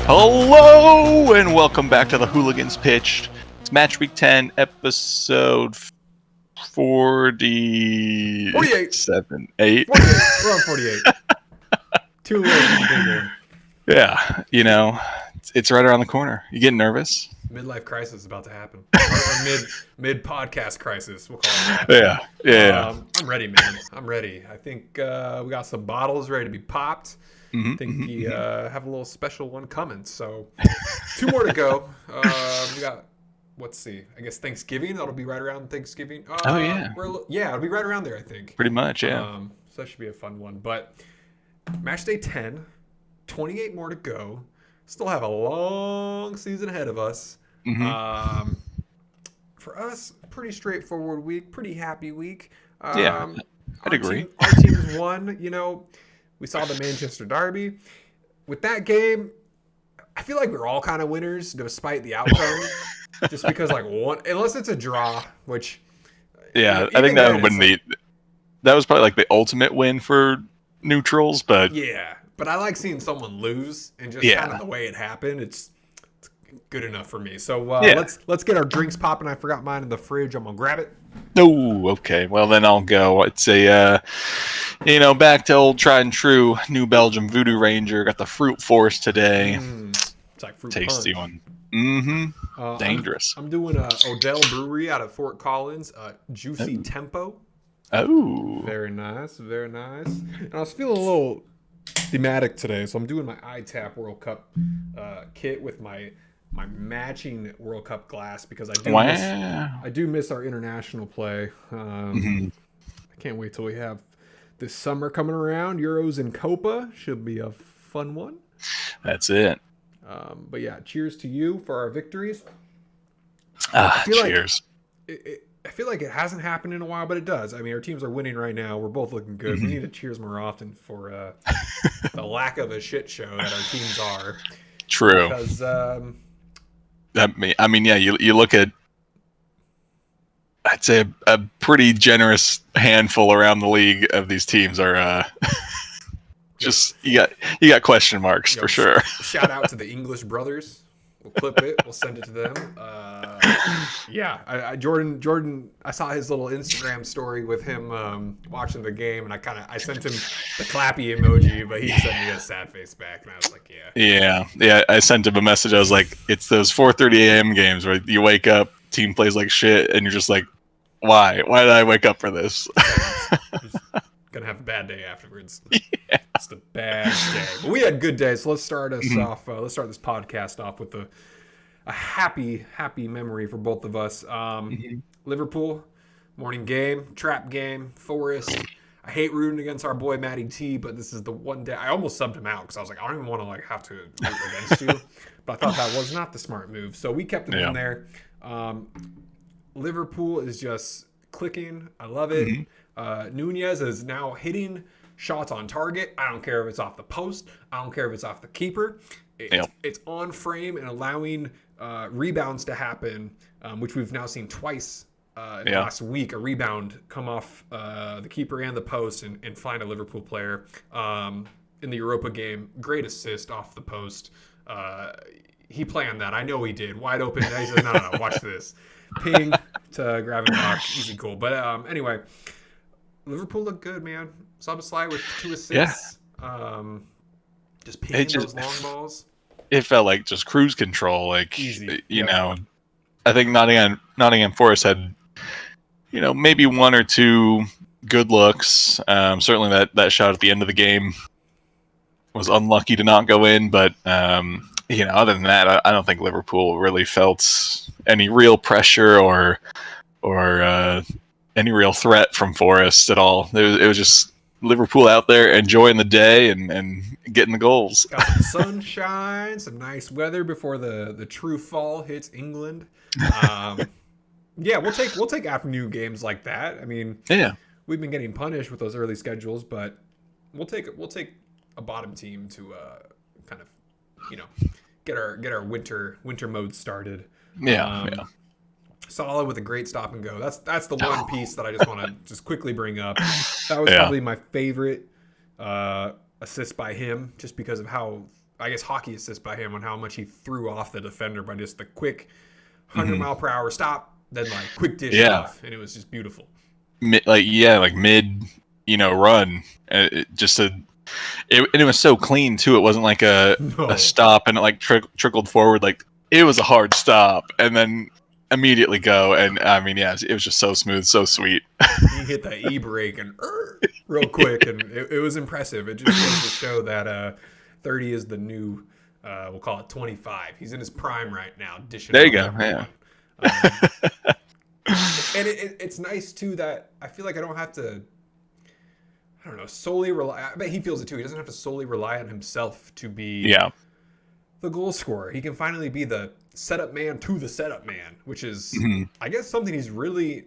Hello and welcome back to the Hooligans Pitched. It's Match Week 10, episode 48. 8. 48. We're on 48. Too little, too bigger. Yeah, it's right around the corner. You getting nervous? Midlife crisis is about to happen. Or mid podcast crisis, we'll call it that. Yeah. I'm ready, man. I'm ready. I think we got some bottles ready to be popped. I think we have a little special one coming. So 2 more to go. We got, let's see, I guess Thanksgiving. That'll be right around Thanksgiving. Yeah. It'll be right around there, I think. Pretty much, yeah. So that should be a fun one. But match day 10, 28 more to go. Still have a long season ahead of us. For us, pretty straightforward week, pretty happy week. I'd agree. Our team's won. We saw the Manchester Derby. With that game, I feel like we're all kind of winners despite the outcome. Just because, unless it's a draw, which... Yeah, I think that was probably like the ultimate win for neutrals, but... Yeah, but I like seeing someone lose and just kind of the way it happened. It's good enough for me. So let's get our drinks popping. I forgot mine in the fridge. I'm going to grab it. Oh, okay. Well, then I'll go. It's back to old tried and true New Belgium Voodoo Ranger. Got the Fruit Force today. It's like fruit tasty punch. One. Dangerous. I'm doing Odell Brewery out of Fort Collins. Juicy Tempo. Oh. Very nice. Very nice. And I was feeling a little thematic today, so I'm doing my iTap World Cup kit with my matching World Cup glass because I do miss our international play. I can't wait till we have this summer coming around. Euros and Copa should be a fun one. That's it. But yeah, cheers to you for our victories. Cheers. I feel like it hasn't happened in a while, but it does. I mean, our teams are winning right now. We're both looking good. We need to cheers more often for the lack of a shit show that our teams are. True. Because you look at, I'd say a pretty generous handful around the league of these teams are just you got question marks for sure. Shout out to the English brothers. We'll clip it. We'll send it to them. Jordan. I saw his little Instagram story with him watching the game, and I sent him the clappy emoji, but he sent me a sad face back, and I was like, yeah. I sent him a message. I was like, it's those 4:30 a.m. games where you wake up, team plays like shit, and you're just like, why? Why did I wake up for this? Gonna have a bad day afterwards. Yeah. It's the bad day. But we had good days, so let's start us off. Let's start this podcast off with a happy memory for both of us. Liverpool, morning game, trap game, Forest. I hate rooting against our boy Matty T, but this is the one day I almost subbed him out because I was like, I don't even want to have to root against you. But I thought that was not the smart move, so we kept him in there. Liverpool is just clicking. I love it. Nunez is now hitting shots on target. I don't care if it's off the post. I don't care if it's off the keeper. It's on frame and allowing rebounds to happen, which we've now seen twice in the last week. A rebound come off the keeper and the post and find a Liverpool player in the Europa game. Great assist off the post. He planned that. I know he did. Wide open. He said, no, watch this. Ping to Gravenbach. Easy goal. But anyway, Liverpool looked good, man. Szoboszlai with 2 assists. Just pinging those long balls. It felt like just cruise control. Easy. I think Nottingham Forest had, maybe 1 or 2 good looks. Certainly that shot at the end of the game was unlucky to not go in. But, other than that, I don't think Liverpool really felt any real pressure or any real threat from Forest at all. It was just Liverpool out there enjoying the day and getting the goals. Got some sunshine, some nice weather before the true fall hits England. We'll take afternoon games like that. I mean, we've been getting punished with those early schedules, but we'll take a bottom team to kind of get our winter mode started. Solid with a great stop and go. That's the one piece that I just want to just quickly bring up. That was probably my favorite assist by him, just because of how I guess, hockey assist by him on how much he threw off the defender by just the quick 100-mile-per-hour stop, then like quick dish off, and it was just beautiful. Mid run, it was so clean too. It wasn't like a stop and it like trickled forward. Like it was a hard stop and then immediately go. And I mean, yeah, it was just so smooth, so sweet. He hit the e-brake and real quick, and it was impressive. It just goes to show that 30 is the new, we'll call it 25. He's in his prime right now. Dishing there you go. Yeah. And it's nice too that I feel like I don't have to, I don't know, solely rely. I bet he feels it too. He doesn't have to solely rely on himself to be the goal scorer. He can finally be the setup man to the setup man, which is, I guess, something he's really,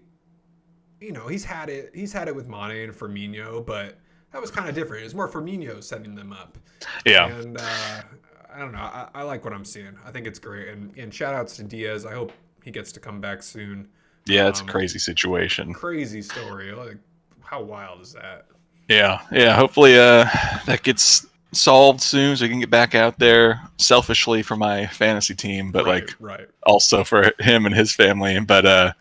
he's had it with Mane and Firmino, but that was kind of different. It was more Firmino setting them up. Yeah. And I don't know. I like what I'm seeing. I think it's great. And shout outs to Diaz. I hope he gets to come back soon. Yeah, it's a crazy situation. Crazy story. Like, how wild is that? Yeah. Hopefully, that gets solved soon, so we can get back out there. Selfishly for my fantasy team, but also for him and his family. But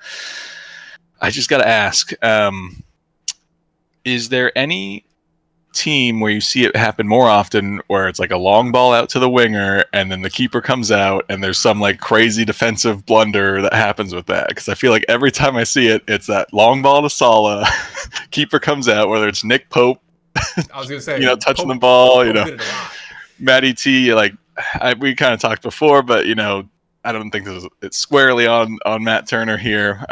I just got to ask: is there any team where you see it happen more often, where it's like a long ball out to the winger and then the keeper comes out and there's some like crazy defensive blunder that happens with that? Because I feel like every time I see it, it's that long ball to Salah, keeper comes out, whether it's Nick Pope, I was gonna say, touching the ball, Matty T. Like we kind of talked before, but I don't think it's squarely on Matt Turner here.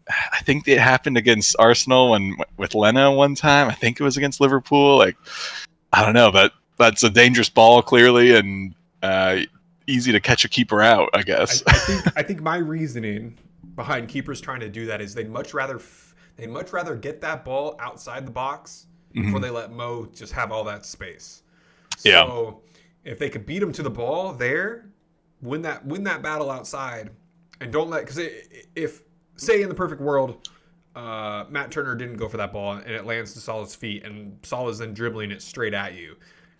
I think it happened against Arsenal and with Leno one time. I think it was against Liverpool. Like, I don't know, but that's a dangerous ball clearly, and easy to catch a keeper out, I guess. I think my reasoning behind keepers trying to do that is they'd much rather get that ball outside the box before they let Mo just have all that space. So if they could beat him to the ball there, win that battle outside, and don't let, because if say in the perfect world, Matt Turner didn't go for that ball and it lands to Salah's feet and Salah's then dribbling it straight at you.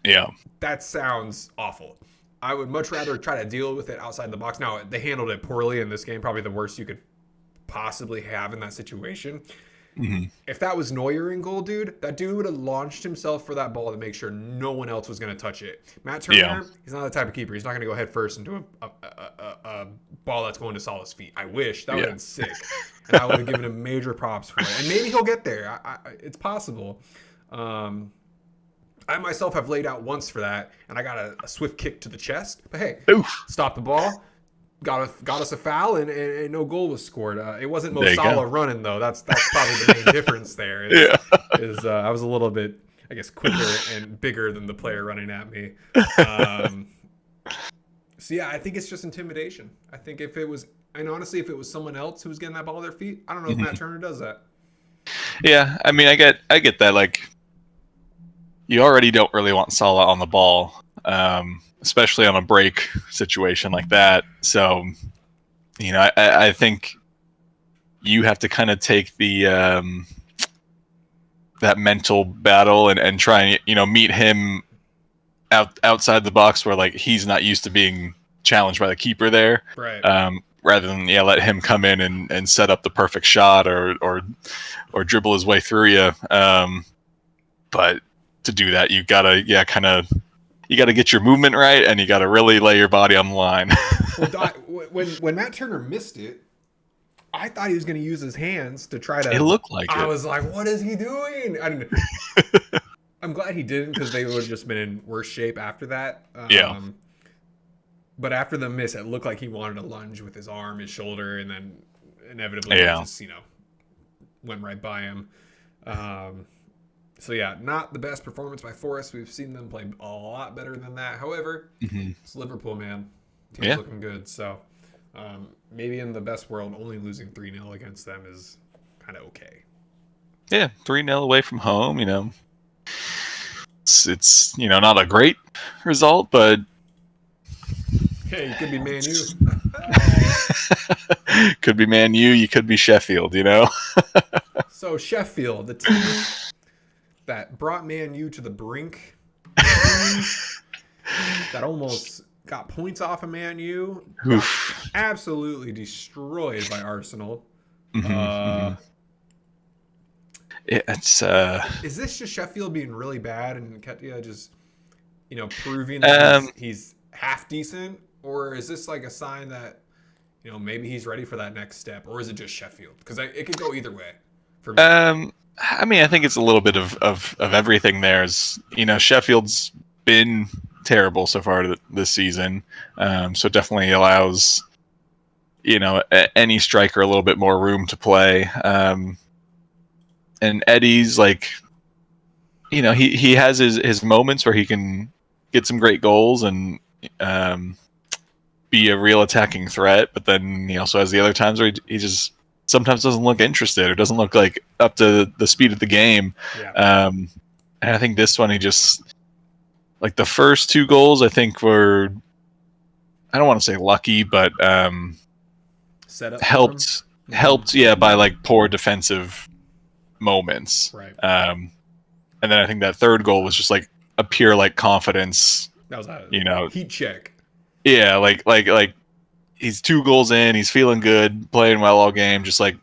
Yeah. That sounds awful. I would much rather try to deal with it outside the box. Now, they handled it poorly in this game, probably the worst you could possibly have in that situation. If that was Neuer in goal, that dude would have launched himself for that ball to make sure no one else was going to touch it. Matt Turner, he's not the type of keeper. He's not going to go head first into a ball that's going to Salah's feet. I wish. That would have been sick. And I would have given him major props for it. And maybe he'll get there. It's possible. I myself have laid out once for that, and I got a swift kick to the chest. But hey, stop the ball. Got us a foul, and no goal was scored. It wasn't Mo Salah running, though. That's probably the main difference there. I was a little bit, I guess, quicker and bigger than the player running at me. So, yeah, I think it's just intimidation. I think if it was someone else who was getting that ball at their feet, I don't know if Matt Turner does that. Yeah, I mean, I get that. Like, you already don't really want Salah on the ball. Especially on a break situation like that. So, I think you have to kind of take the that mental battle and try and meet him outside the box where like he's not used to being challenged by the keeper there. Right. Rather than let him come in and set up the perfect shot or dribble his way through you. But to do that, you gotta you got to get your movement right, and you got to really lay your body on the line. When Matt Turner missed it, I thought he was going to use his hands to try to. It looked like I was like, "What is he doing?" I'm glad he didn't, because they would have just been in worse shape after that. But after the miss, it looked like he wanted to lunge with his arm, his shoulder, and then inevitably just went right by him. So, yeah, not the best performance by Forest. We've seen them play a lot better than that. However, it's Liverpool, man. Team's looking good. So, maybe in the best world, only losing 3-0 against them is kind of okay. Yeah, 3-0 away from home, It's not a great result, but... Hey, you could be Man U. Could be Man U, you could be Sheffield, So, Sheffield, the team... that brought Man U to the brink. that almost got points off of Man U. Got Oof. absolutely destroyed by Arsenal. Mm-hmm. It's Is this just Sheffield being really bad and Ketia just, proving that um he's half decent, or is this like a sign that maybe he's ready for that next step, or is it just Sheffield? Because it could go either way for me. I mean, I think it's a little bit of everything. There's, Sheffield's been terrible so far this season, so it definitely allows, any striker a little bit more room to play. And Eddie's like, he has his moments where he can get some great goals and be a real attacking threat, but then he also has the other times where he just sometimes doesn't look interested or doesn't look like up to the speed of the game. Yeah. And I think this one, he just, like, the first 2 goals I think were, I don't want to say lucky, but Set up helped, yeah, by like poor defensive moments. Right. And then I think that third goal was just like a pure like confidence. That was a heat check. Yeah, like he's 2 goals in, he's feeling good, playing well all game, just like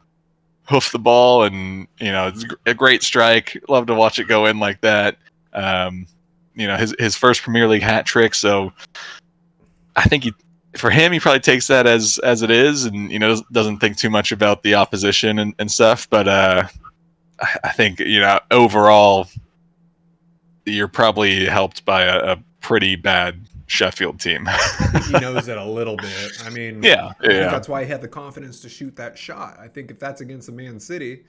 hoof the ball, and it's a great strike. Love to watch it go in like that. His first Premier League hat trick, so I think for him, he probably takes that as it is, and doesn't think too much about the opposition and stuff. But I think overall, you're probably helped by a pretty bad Sheffield team. I think he knows it a little bit. I mean, I think that's why he had the confidence to shoot that shot. I think if that's against a Man City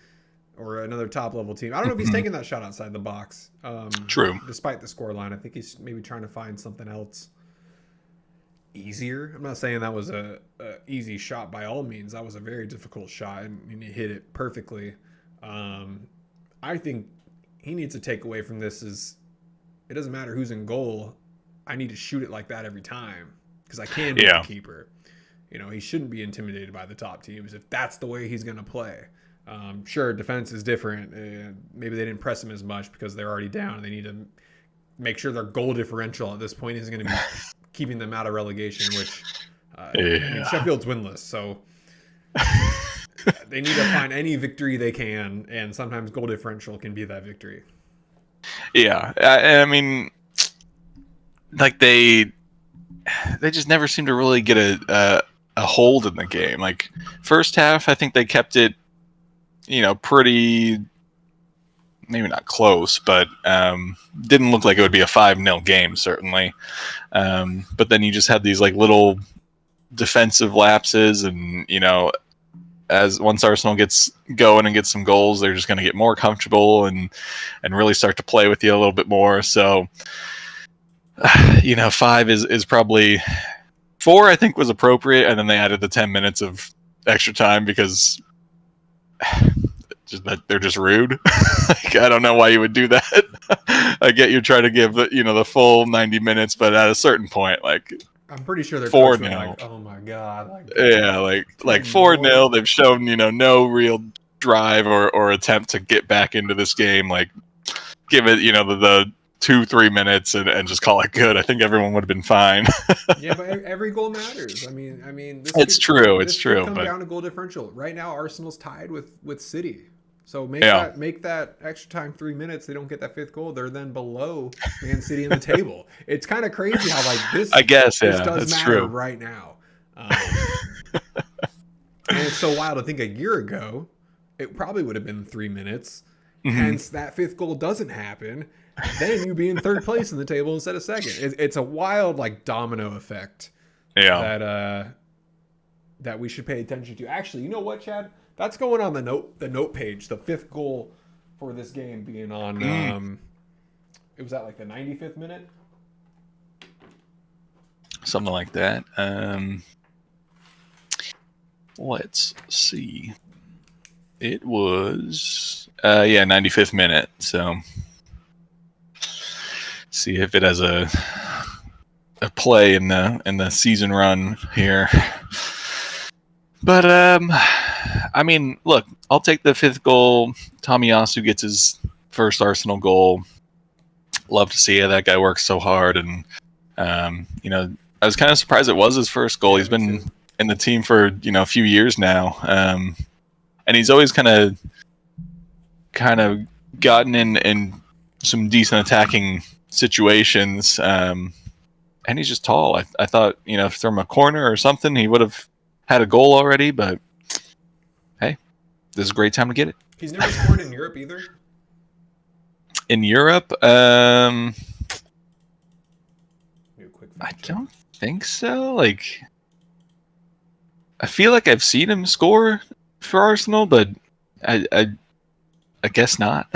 or another top level team, I don't know if he's taking that shot outside the box. True. Despite the scoreline, I think he's maybe trying to find something else easier. I'm not saying that was a easy shot by all means. That was a very difficult shot, and he hit it perfectly. I think he needs to take away from this is it doesn't matter who's in goal. I need to shoot it like that every time because I can be the keeper. He shouldn't be intimidated by the top teams if that's the way he's going to play. Sure, defense is different. Maybe they didn't press him as much because they're already down. They need to make sure their goal differential at this point is going to be keeping them out of relegation, which Sheffield's winless. So they need to find any victory they can, and sometimes goal differential can be that victory. Yeah, I mean, like they just never seem to really get a hold in the game. Like first half, I think they kept it, pretty, maybe not close, but didn't look like it would be a 5-0 game certainly. But then you just had these like little defensive lapses, and as once Arsenal gets going and gets some goals, they're just going to get more comfortable and really start to play with you a little bit more. So 5 is probably 4. I think was appropriate, and then they added the 10 minutes of extra time because they're just rude. Like, I don't know why you would do that. I get you're trying to give the full 90 minutes, but at a certain point, like, I'm pretty sure they're 4-0. Like, oh my god! Like 4-0. They've shown no real drive or attempt to get back into this game. Like, give it the 2-3 minutes and just call it good. I think everyone would have been fine. Yeah, but every goal matters. I mean, it's true. It's true. Come down to goal differential. Right now, Arsenal's tied with City. So make that extra time 3 minutes. They don't get that 5th goal. They're then below Man City in the table. It's kind of crazy how like this. I guess this does matter true. right now. And it's so wild to think a year ago, it probably would have been 3 minutes. Mm-hmm. Hence, that 5th goal doesn't happen. Then you be in 3rd place in the table instead of 2nd. It's a wild like domino effect. Yeah. That we should pay attention to. Actually, you know what, Chad? That's going on the note page. The 5th goal for this game being on. It was at like the 95th minute. Something like that. Let's see. It was 95th minute. So see if it has a play in the season run here. But I mean, look, I'll take the 5th goal. Tomiyasu gets his first Arsenal goal. Love to see it. That guy works so hard, and You know, I was kind of surprised it was his first goal. Yeah, He's been in the team for, you know, a few years now, and he's always kind of gotten in some decent attacking situations. And he's just tall. I thought, you know, from a corner or something, he would have had a goal already. But hey, this is a great time to get it. He's never scored in Europe either. In Europe, I don't think so. Like, I feel like I've seen him score for Arsenal, but I guess not.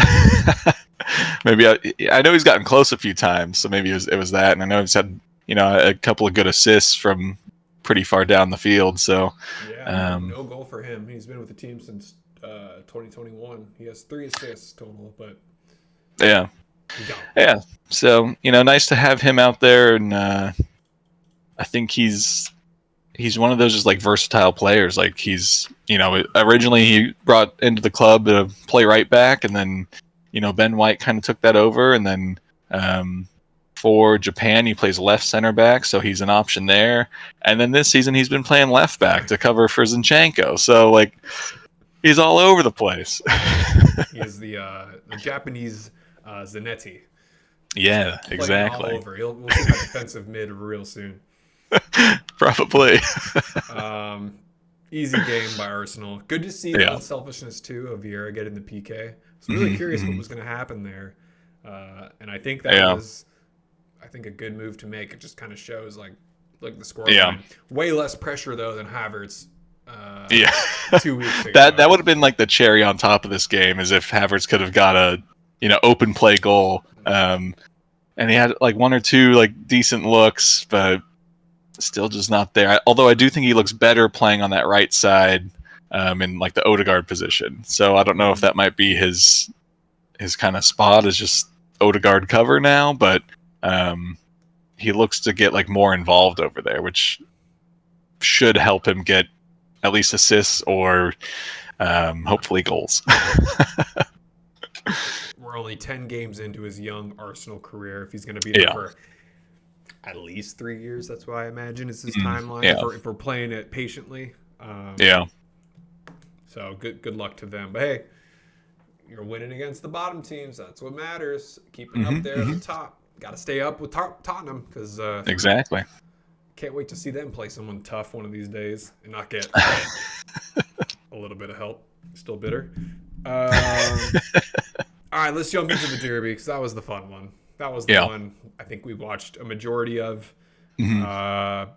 Maybe I know he's gotten close a few times, so maybe it was that. And I know he's had, you know, a couple of good assists from pretty far down the field. So yeah, no goal for him. He's been with the team since 2021. He has 3 assists total, but yeah. So, you know, nice to have him out there, and I think he's one of those just like versatile players. Like, he's, you know, originally he brought into the club to play right back, and then, you know, Ben White kind of took that over, and then for Japan he plays left center back, so he's an option there. And then this season he's been playing left back to cover for Zinchenko. So, like, he's all over the place. He is the Japanese Zanetti. Yeah, exactly. All over. We'll see that defensive mid real soon. Probably. Easy game by Arsenal. Good to see the unselfishness too of Vieira getting the PK. I was really curious what was going to happen there, and I think that was, I think, a good move to make. It just kind of shows like the scoreline. Yeah. Way less pressure though than Havertz. 2 weeks ago. That would have been like the cherry on top of this game, as if Havertz could have got a, you know, open play goal. And he had like 1 or 2 like decent looks, but still just not there. Although I do think he looks better playing on that right side, in like the Odegaard position. So I don't know if that might be his kind of spot, is just Odegaard cover now, but he looks to get like more involved over there, which should help him get at least assists or hopefully goals. We're only 10 games into his young Arsenal career. If he's going to be there for at least 3 years, that's why I imagine it's his timeline. If we're playing it patiently. So good luck to them. But hey, you're winning against the bottom teams. That's what matters. Keeping up there at the top. Got to stay up with Tottenham, because exactly. Can't wait to see them play someone tough one of these days and not get a little bit of help. Still bitter. All right, let's jump into the derby, because that was the fun one. That was the one I think we watched a majority of. I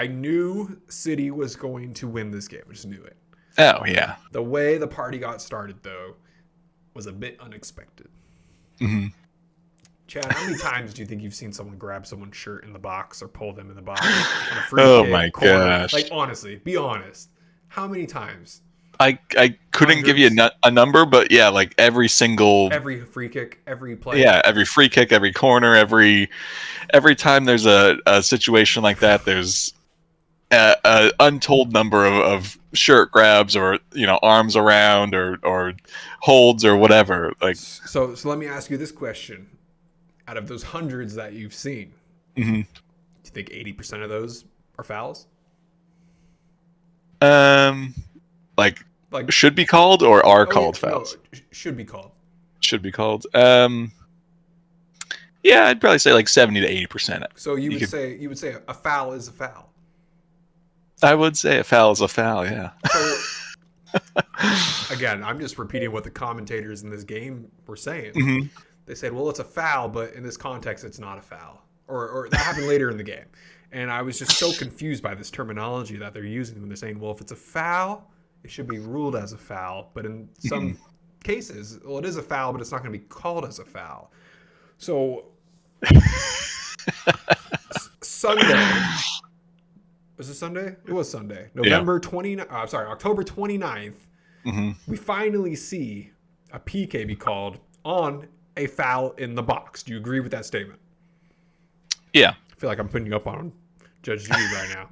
knew City was going to win this game. I just knew it. Oh, yeah. The way the party got started, though, was a bit unexpected. Chad, how many times do you think you've seen someone grab someone's shirt in the box or pull them in the box on a free kick, my corner? gosh. Like, honestly, be honest. How many times? I couldn't give you a number, but yeah, like every free kick, every play. Yeah, every free kick, every corner, every time there's a situation like that, there's a untold number of shirt grabs, or, you know, arms around, or holds, or whatever. Like, so let me ask you this question: out of those hundreds that you've seen, do you think 80% of those are fouls? Like should be called, or are called fouls? No, should be called. Should be called. Yeah, I'd probably say like 70 to 80%. So you would say a foul is a foul. I would say a foul is a foul. Yeah. So, again, I'm just repeating what the commentators in this game were saying. They said, well, it's a foul, but in this context, it's not a foul. Or that happened later in the game. And I was just so confused by this terminology that they're using when they're saying, well, if it's a foul, it should be ruled as a foul. But in some cases, well, it is a foul, but it's not going to be called as a foul. So Sunday. Was it Sunday? It was Sunday. October 29th. We finally see a PK be called on a foul in the box. Do you agree with that statement? Yeah. I feel like I'm putting you up on Judge Judy right now.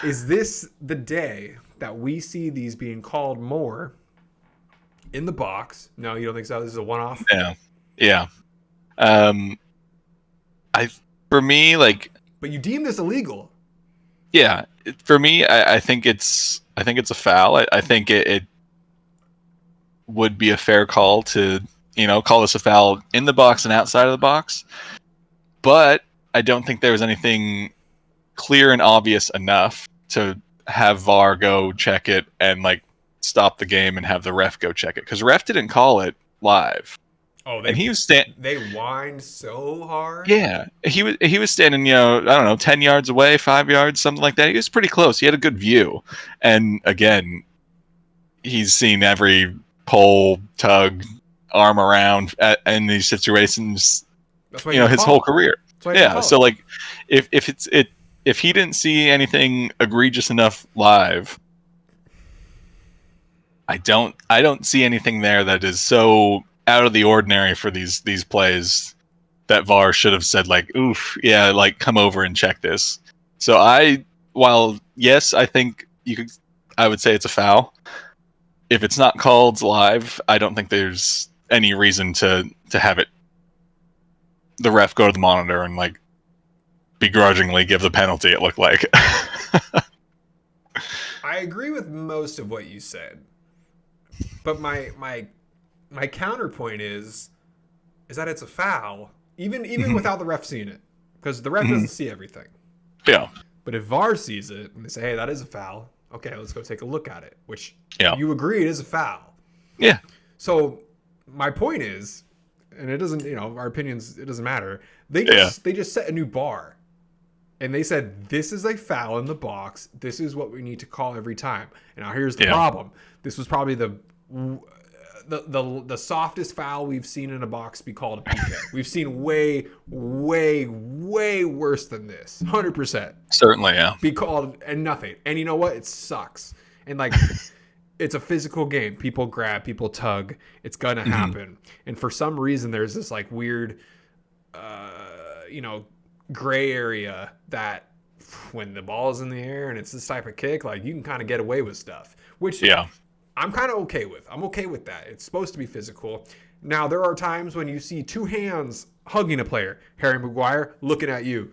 Is this the day that we see these being called more in the box? No, you don't think so? This is a one-off? Yeah. Um, I for me, like, but you deem this illegal. Yeah, for me, I think it's a foul. I think it would be a fair call to call this a foul in the box and outside of the box. But I don't think there was anything clear and obvious enough to have VAR go check it and like stop the game and have the ref go check it, because ref didn't call it live. Oh, and he was they whined so hard. Yeah, he was standing, I don't know, 10 yards away, 5 yards, something like that. He was pretty close. He had a good view. And again, he's seen every pull, tug, arm around in these situations, That's why his whole career. Yeah, so like if he didn't see anything egregious enough live, I don't see anything there that is so out of the ordinary for these plays that VAR should have said, like, oof, yeah, like, come over and check this. So while yes, I think I would say it's a foul. If it's not called live, I don't think there's any reason to have the ref go to the monitor and like begrudgingly give the penalty. It looked like. I agree with most of what you said, but my counterpoint is that it's a foul. Even without the ref seeing it, because the ref doesn't see everything. Yeah. But if VAR sees it and they say, "Hey, that is a foul," okay, let's go take a look at it. Which you agree it is a foul. Yeah. So my point is, and it doesn't, our opinions, it doesn't matter. They just set a new bar, and they said this is a foul in the box. This is what we need to call every time. And now here's the problem. This was probably the softest foul we've seen in a box be called a PK. We've seen way worse than this. 100%. Certainly, yeah. Be called and nothing. And you know what? It sucks. And like, it's a physical game. People grab, people tug. It's gonna happen. And for some reason, there's this like weird, gray area that when the ball's in the air and it's this type of kick, like you can kind of get away with stuff. Which I'm kind of okay with. I'm okay with that. It's supposed to be physical. Now, there are times when you see two hands hugging a player. Harry Maguire looking at you.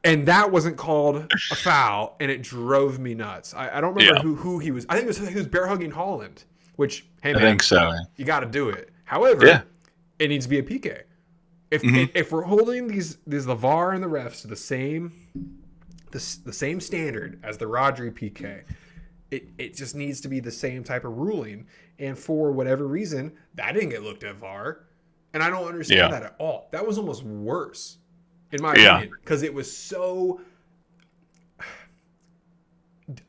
That wasn't called a foul, and it drove me nuts. I don't remember who he was. I think he was bear hugging Holland, which, hey, man, I think so. You got to do it. However, it needs to be a PK. If we're holding the VAR and the refs to the same standard as the Rodri PK, it just needs to be the same type of ruling. And for whatever reason, that didn't get looked at VAR. And I don't understand that at all. That was almost worse, in my opinion, because it was so...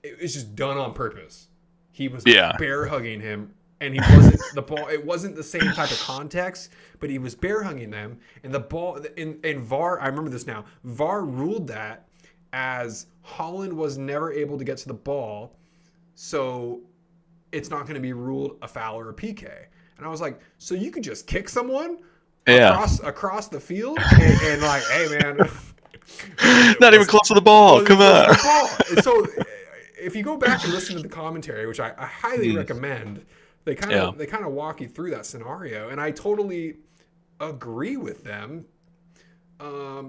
It was just done on purpose. He was bear hugging him, and he wasn't the ball. It wasn't the same type of context, but he was bear hugging them, and the ball in VAR. I remember this now. VAR ruled that as Holland was never able to get to the ball, so it's not going to be ruled a foul or a PK. And I was like, so you could just kick someone across the field and like, hey man, not even close to the ball. Come on. So if you go back and listen to the commentary, which I highly recommend, they kind of walk you through that scenario, and I totally agree with them,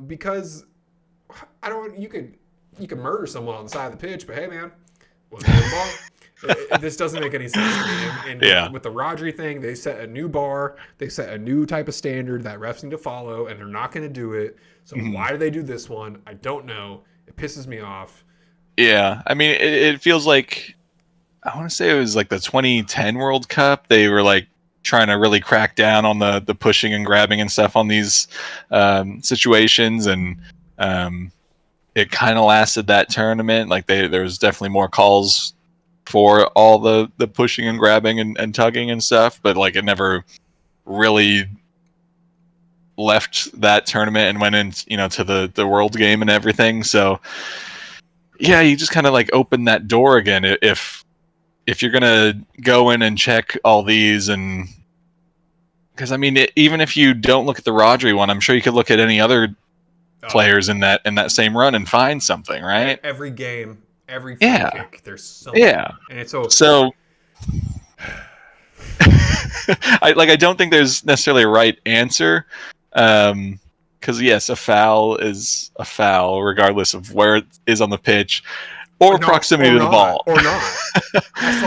because you can murder someone on the side of the pitch, but hey man, wasn't the ball. This doesn't make any sense to me. And with the Rodri thing, they set a new bar. They set a new type of standard that refs need to follow, and they're not going to do it. So why do they do this one? I don't know. It pisses me off. Yeah, I mean, it feels like, I want to say it was like the 2010 World Cup. They were like trying to really crack down on the pushing and grabbing and stuff on these situations, and it kind of lasted that tournament. Like there was definitely more calls for all the pushing and grabbing and tugging and stuff, but like it never really left that tournament and went in, to the world game and everything. So yeah, you just kind of like open that door again. If you're gonna go in and check all these, and because I mean, even if you don't look at the Rodri one, I'm sure you could look at any other players in that same run and find something, right? Every game, every kick, there's something. Yeah, and it's so I don't think there's necessarily a right answer. Because yes, a foul is a foul regardless of where it is on the pitch or proximity to the ball. Or not. That's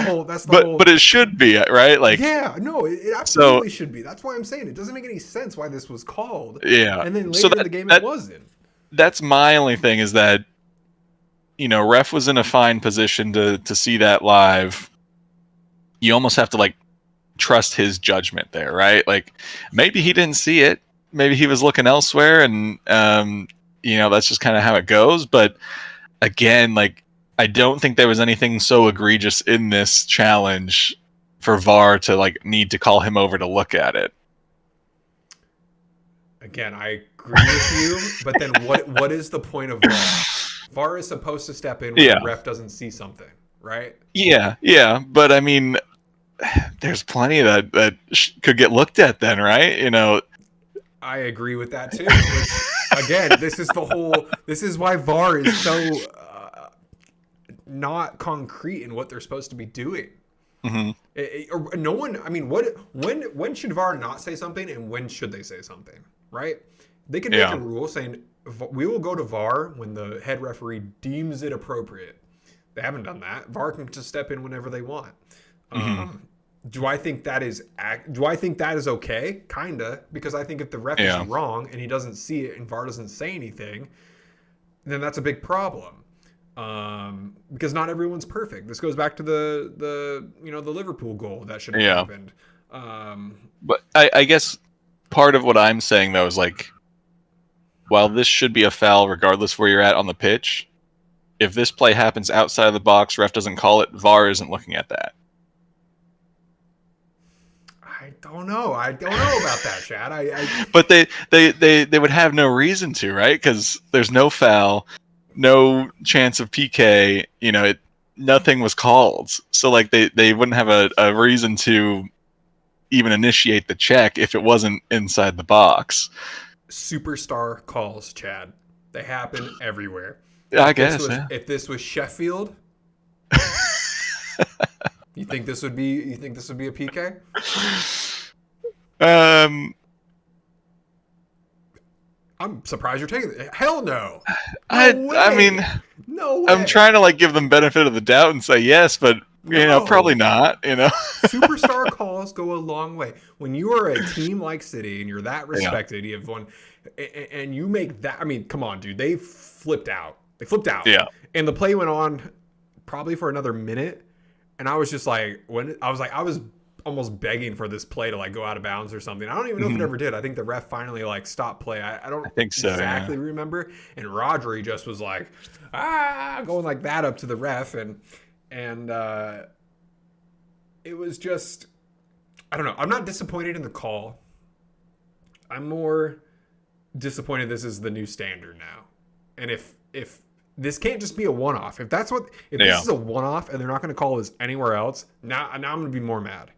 the whole. But it should be, right? Like, yeah, no, it absolutely should be. That's why I'm saying it doesn't make any sense why this was called. Yeah. And then later in the game, it wasn't. That's my only thing, is that, ref was in a fine position to see that live. You almost have to like trust his judgment there, right? Like, maybe he didn't see it. Maybe he was looking elsewhere, and that's just kind of how it goes. But again, like, I don't think there was anything so egregious in this challenge for VAR to like need to call him over to look at it. Again, I agree with you, but then what is the point of VAR? VAR is supposed to step in when the ref doesn't see something, right? Yeah, but I mean, there's plenty that could get looked at then, right? I agree with that too. But again, this is why VAR is so not concrete in what they're supposed to be doing. Mm-hmm. No one. I mean, when should VAR not say something, and when should they say something? Right? They can make a rule saying we will go to VAR when the head referee deems it appropriate. They haven't done that. VAR can just step in whenever they want. Mm-hmm. Do I think that is okay? Kinda, because I think if the ref is wrong and he doesn't see it and VAR doesn't say anything, then that's a big problem. Because not everyone's perfect. This goes back to the Liverpool goal that should have happened. But I guess part of what I'm saying though is like, while this should be a foul regardless of where you're at on the pitch, if this play happens outside of the box, ref doesn't call it, VAR isn't looking at that. I don't know about that, Chad. But they would have no reason to, right? Because there's no foul, no chance of PK. Nothing was called, so like they wouldn't have a reason to even initiate the check if it wasn't inside the box. Superstar calls, Chad. They happen everywhere. I guess. If this was Sheffield, you think this would be a PK? I'm surprised you're taking it. Hell no. I mean, no way. I'm trying to like give them benefit of the doubt and say yes, but probably not. Superstar calls go a long way. When you are a team like City and you're that respected, you have won, and you make that. I mean, come on, dude. They flipped out. Yeah. And the play went on probably for another minute, and I was just like, I was almost begging for this play to like go out of bounds or something. I don't even know if it ever did. I think the ref finally like stopped play. I don't think so, exactly remember. And Rodri just was like, going like that up to the ref, and it was just, I don't know. I'm not disappointed in the call. I'm more disappointed this is the new standard now. And if this can't just be a one-off, if this is a one-off and they're not going to call this anywhere else, now I'm going to be more mad.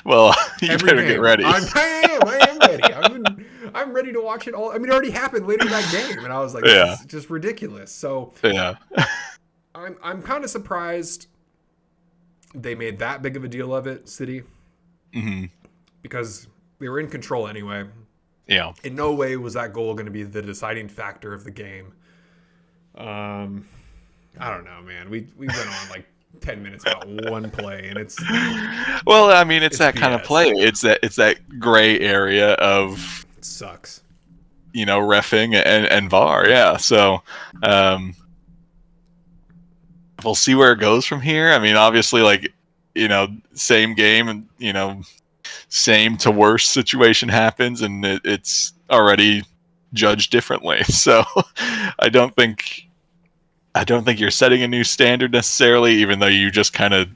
Well, you better get ready. I am ready. I'm ready to watch it all. I mean, it already happened later in that game, and I was like, this is just ridiculous. So I'm kind of surprised they made that big of a deal of it, City, because they were in control anyway. Yeah. In no way was that goal going to be the deciding factor of the game. I don't know, man. We've been on like 10 minutes about one play, and it's that kind of play. It's that gray area of, it sucks. Reffing and VAR. Yeah. So we'll see where it goes from here. I mean, obviously, like, same game and same to worse situation happens, and it's already judged differently. So I don't think you're setting a new standard necessarily, even though you just kind of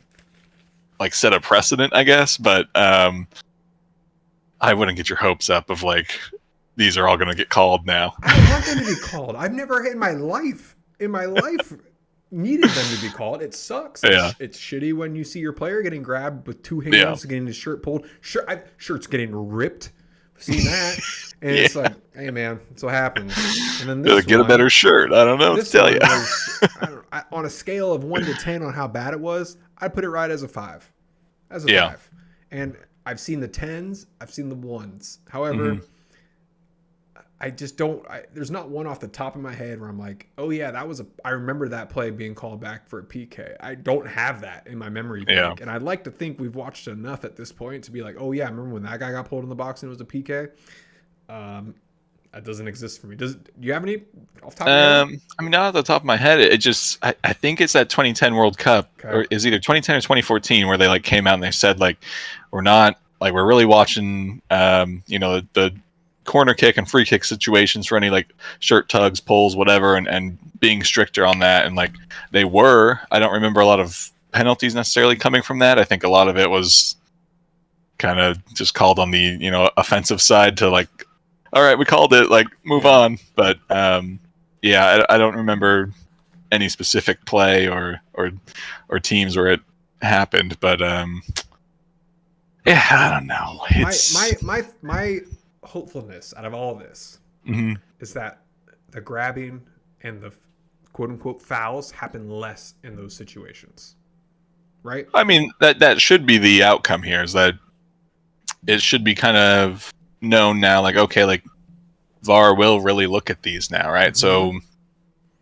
like set a precedent, I guess. But I wouldn't get your hopes up of like these are all going to get called now. I don't want them to be called. I've never in my life needed them to be called. It sucks. It's shitty when you see your player getting grabbed with two hands, getting his shirt pulled. Shirt's getting ripped. Seen that, and it's like, hey man, that's what happens. And then this get a better shirt. I don't know what to tell you. On a scale of 1 to 10 on how bad it was, I'd put it right as a 5. And I've seen the 10s, I've seen the 1s. However, I just don't. There's not one off the top of my head where I'm like, oh yeah, I remember that play being called back for a PK. I don't have that in my memory bank, and I'd like to think we've watched enough at this point to be like, oh yeah, I remember when that guy got pulled in the box and it was a PK. That doesn't exist for me. Do you have any off the top of your head? I mean, not off the top of my head. It just, I think it's that 2010 World Cup, or is either 2010 or 2014, where they like came out and they said like, we're really watching, the corner kick and free kick situations for any like shirt tugs, pulls, whatever, and being stricter on that. And like they were. I don't remember a lot of penalties necessarily coming from that. I think a lot of it was kind of just called on the offensive side to like, all right, we called it, like move on. But I don't remember any specific play or teams where it happened. But I don't know. My hopefulness out of all of this is that the grabbing and the quote unquote fouls happen less in those situations, right? I mean, that should be the outcome here, is that it should be kind of known now, like, okay, like VAR will really look at these now, right? So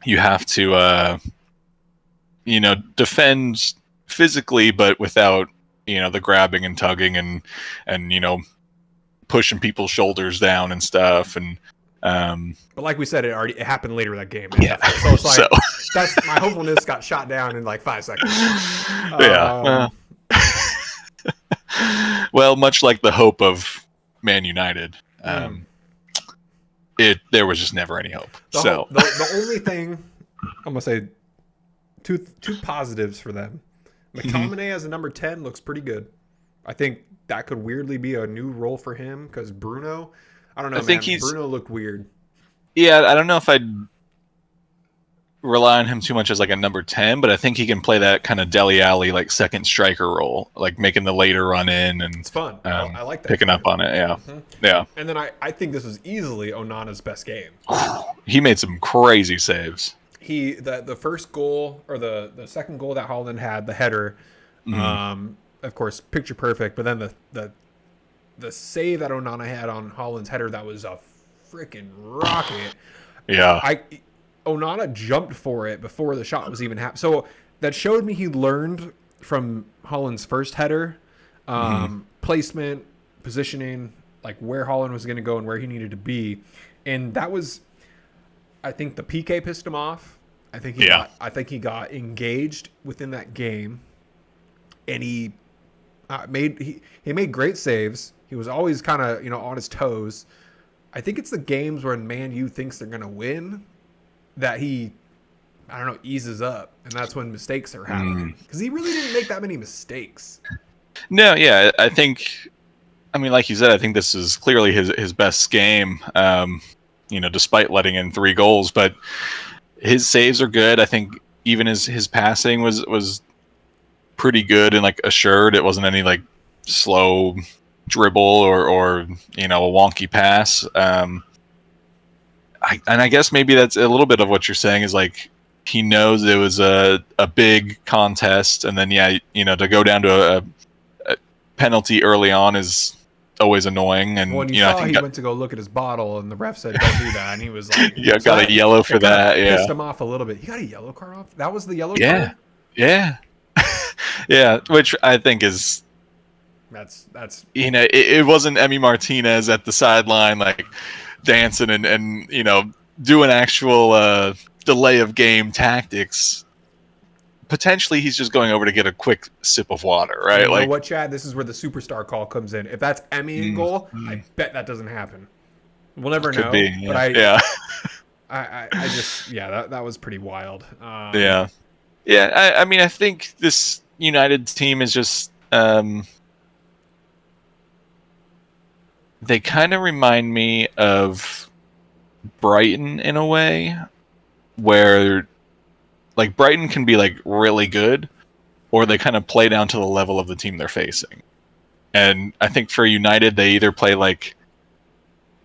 you have to defend physically, but without the grabbing and tugging and pushing people's shoulders down and stuff. And but like we said, it happened later that game. Yeah. So it's like that's my hopefulness got shot down in like 5 seconds. Well, much like the hope of Man United, there was just never any hope. The only thing I'm gonna say, two positives for them. McTominay as a number 10 looks pretty good. I think that could weirdly be a new role for him, because Bruno, I don't know, Bruno looked weird. Yeah, I don't know if I'd rely on him too much as like a number 10, but I think he can play that kind of Dele Alli like second striker role, like making the later run in, and it's fun. I like that. Picking up on it, yeah. And then I think this was easily Onana's best game. He made some crazy saves. The first goal, or the second goal that Haaland had, the header, of course, picture perfect. But then the save that Onana had on Haaland's header, that was a freaking rocket. Yeah. Onana jumped for it before the shot was even happening. So that showed me he learned from Haaland's first header, placement, positioning, like where Haaland was going to go and where he needed to be. And that was, I think the PK pissed him off. I think he got engaged within that game, and he made great saves. He was always kind of on his toes. I think it's the games where Man U thinks they're going to win that he, I don't know, eases up, and that's when mistakes are happening, because he really didn't make that many mistakes. No, yeah, I think, I mean, like you said, I think this is clearly his best game. Despite letting in 3 goals, but his saves are good. I think even his passing was pretty good and like assured. It wasn't any like slow dribble or a wonky pass. I guess maybe that's a little bit of what you're saying, is like he knows it was a big contest, and then to go down to a penalty early on is always annoying. And when I think he went to go look at his bottle, and the ref said don't do that, and he was like, got a yellow for that. Pissed him off a little bit. He got a yellow card off. That was the yellow card. Yeah. Which I think is that's it wasn't Emi Martinez at the sideline like dancing and doing actual delay of game tactics. Potentially he's just going over to get a quick sip of water, right? You know what, Chad? This is where the superstar call comes in. If that's Emi in goal, I bet that doesn't happen. We'll never know. Be, yeah. But I just that was pretty wild. I mean, I think this United team is just they kind of remind me of Brighton in a way, where like Brighton can be like really good, or they kind of play down to the level of the team they're facing. And I think for United, they either play like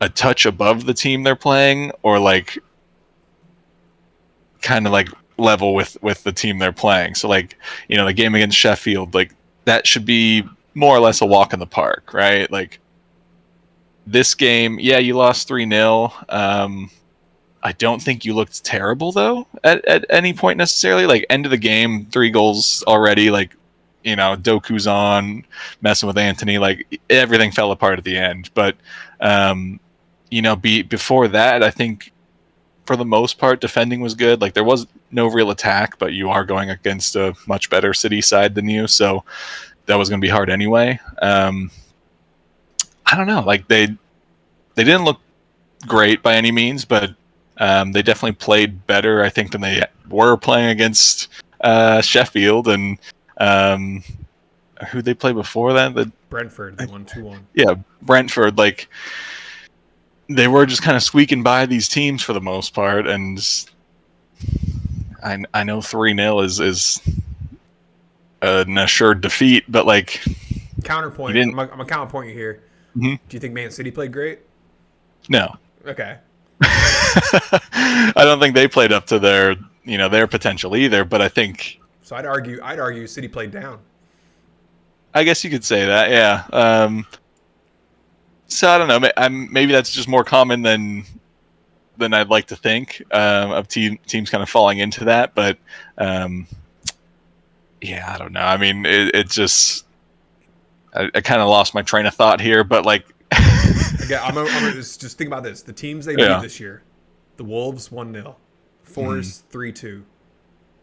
a touch above the team they're playing, or like kind of like level with the team they're playing. So like, the game against Sheffield, like that should be more or less a walk in the park, right? Like this game, yeah, you lost 3-0. I don't think you looked terrible though at any point necessarily. Like end of the game, 3 goals already. Like Doku's on messing with Anthony. Like everything fell apart at the end. But before that, I think for the most part, defending was good. Like there was no real attack, but you are going against a much better City side than you, so that was going to be hard anyway. I don't know. Like they didn't look great by any means, but they definitely played better, I think, than they were playing against Sheffield. And who they play before that? Brentford, they won 2-1. Yeah, Brentford. Like they were just kind of squeaking by these teams for the most part, and I know 3-0 is an assured defeat, but like counterpoint. I'm a counterpoint you here. Mm-hmm. Do you think Man City played great? No. Okay. I don't think they played up to their potential either, but I think. So I'd argue City played down. I guess you could say that, yeah. So I don't know. Maybe that's just more common than I'd like to think of teams kind of falling into that. But yeah, I don't know. I mean, it just I kind of lost my train of thought here, but like. Again, I'm gonna just think about this. The teams they beat this year: the Wolves 1-0, Forest 3-2,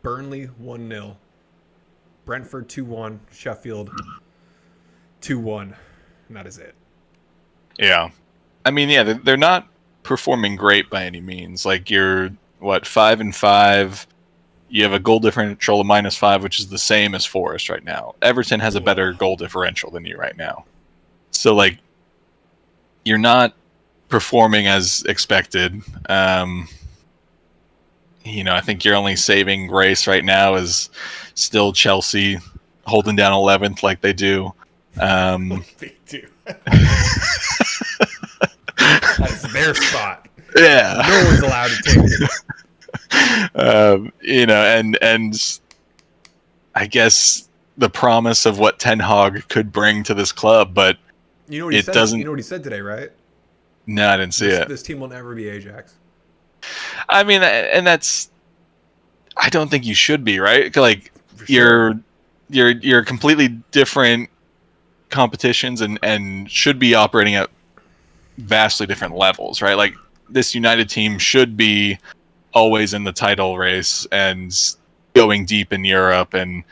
Burnley 1-0, Brentford 2-1, Sheffield 2-1, and that is it. Yeah, I mean, yeah, they're not performing great by any means. Like you're 5-5. You have a goal differential of -5, which is the same as Forest right now. Everton has a better goal differential than you right now. So like, you're not performing as expected. I think your only saving grace right now is still Chelsea holding down 11th like they do. They do. That's their spot. Yeah. No one's allowed to take it. And I guess the promise of what Ten Hag could bring to this club, but you know what he said? doesn't. You know what he said today, right? No, I didn't see it. This team will never be Ajax. I mean, and that's. I don't think you should be, right? Like sure. you're completely different competitions and should be operating at vastly different levels, right? Like this United team should be always in the title race and going deep in Europe and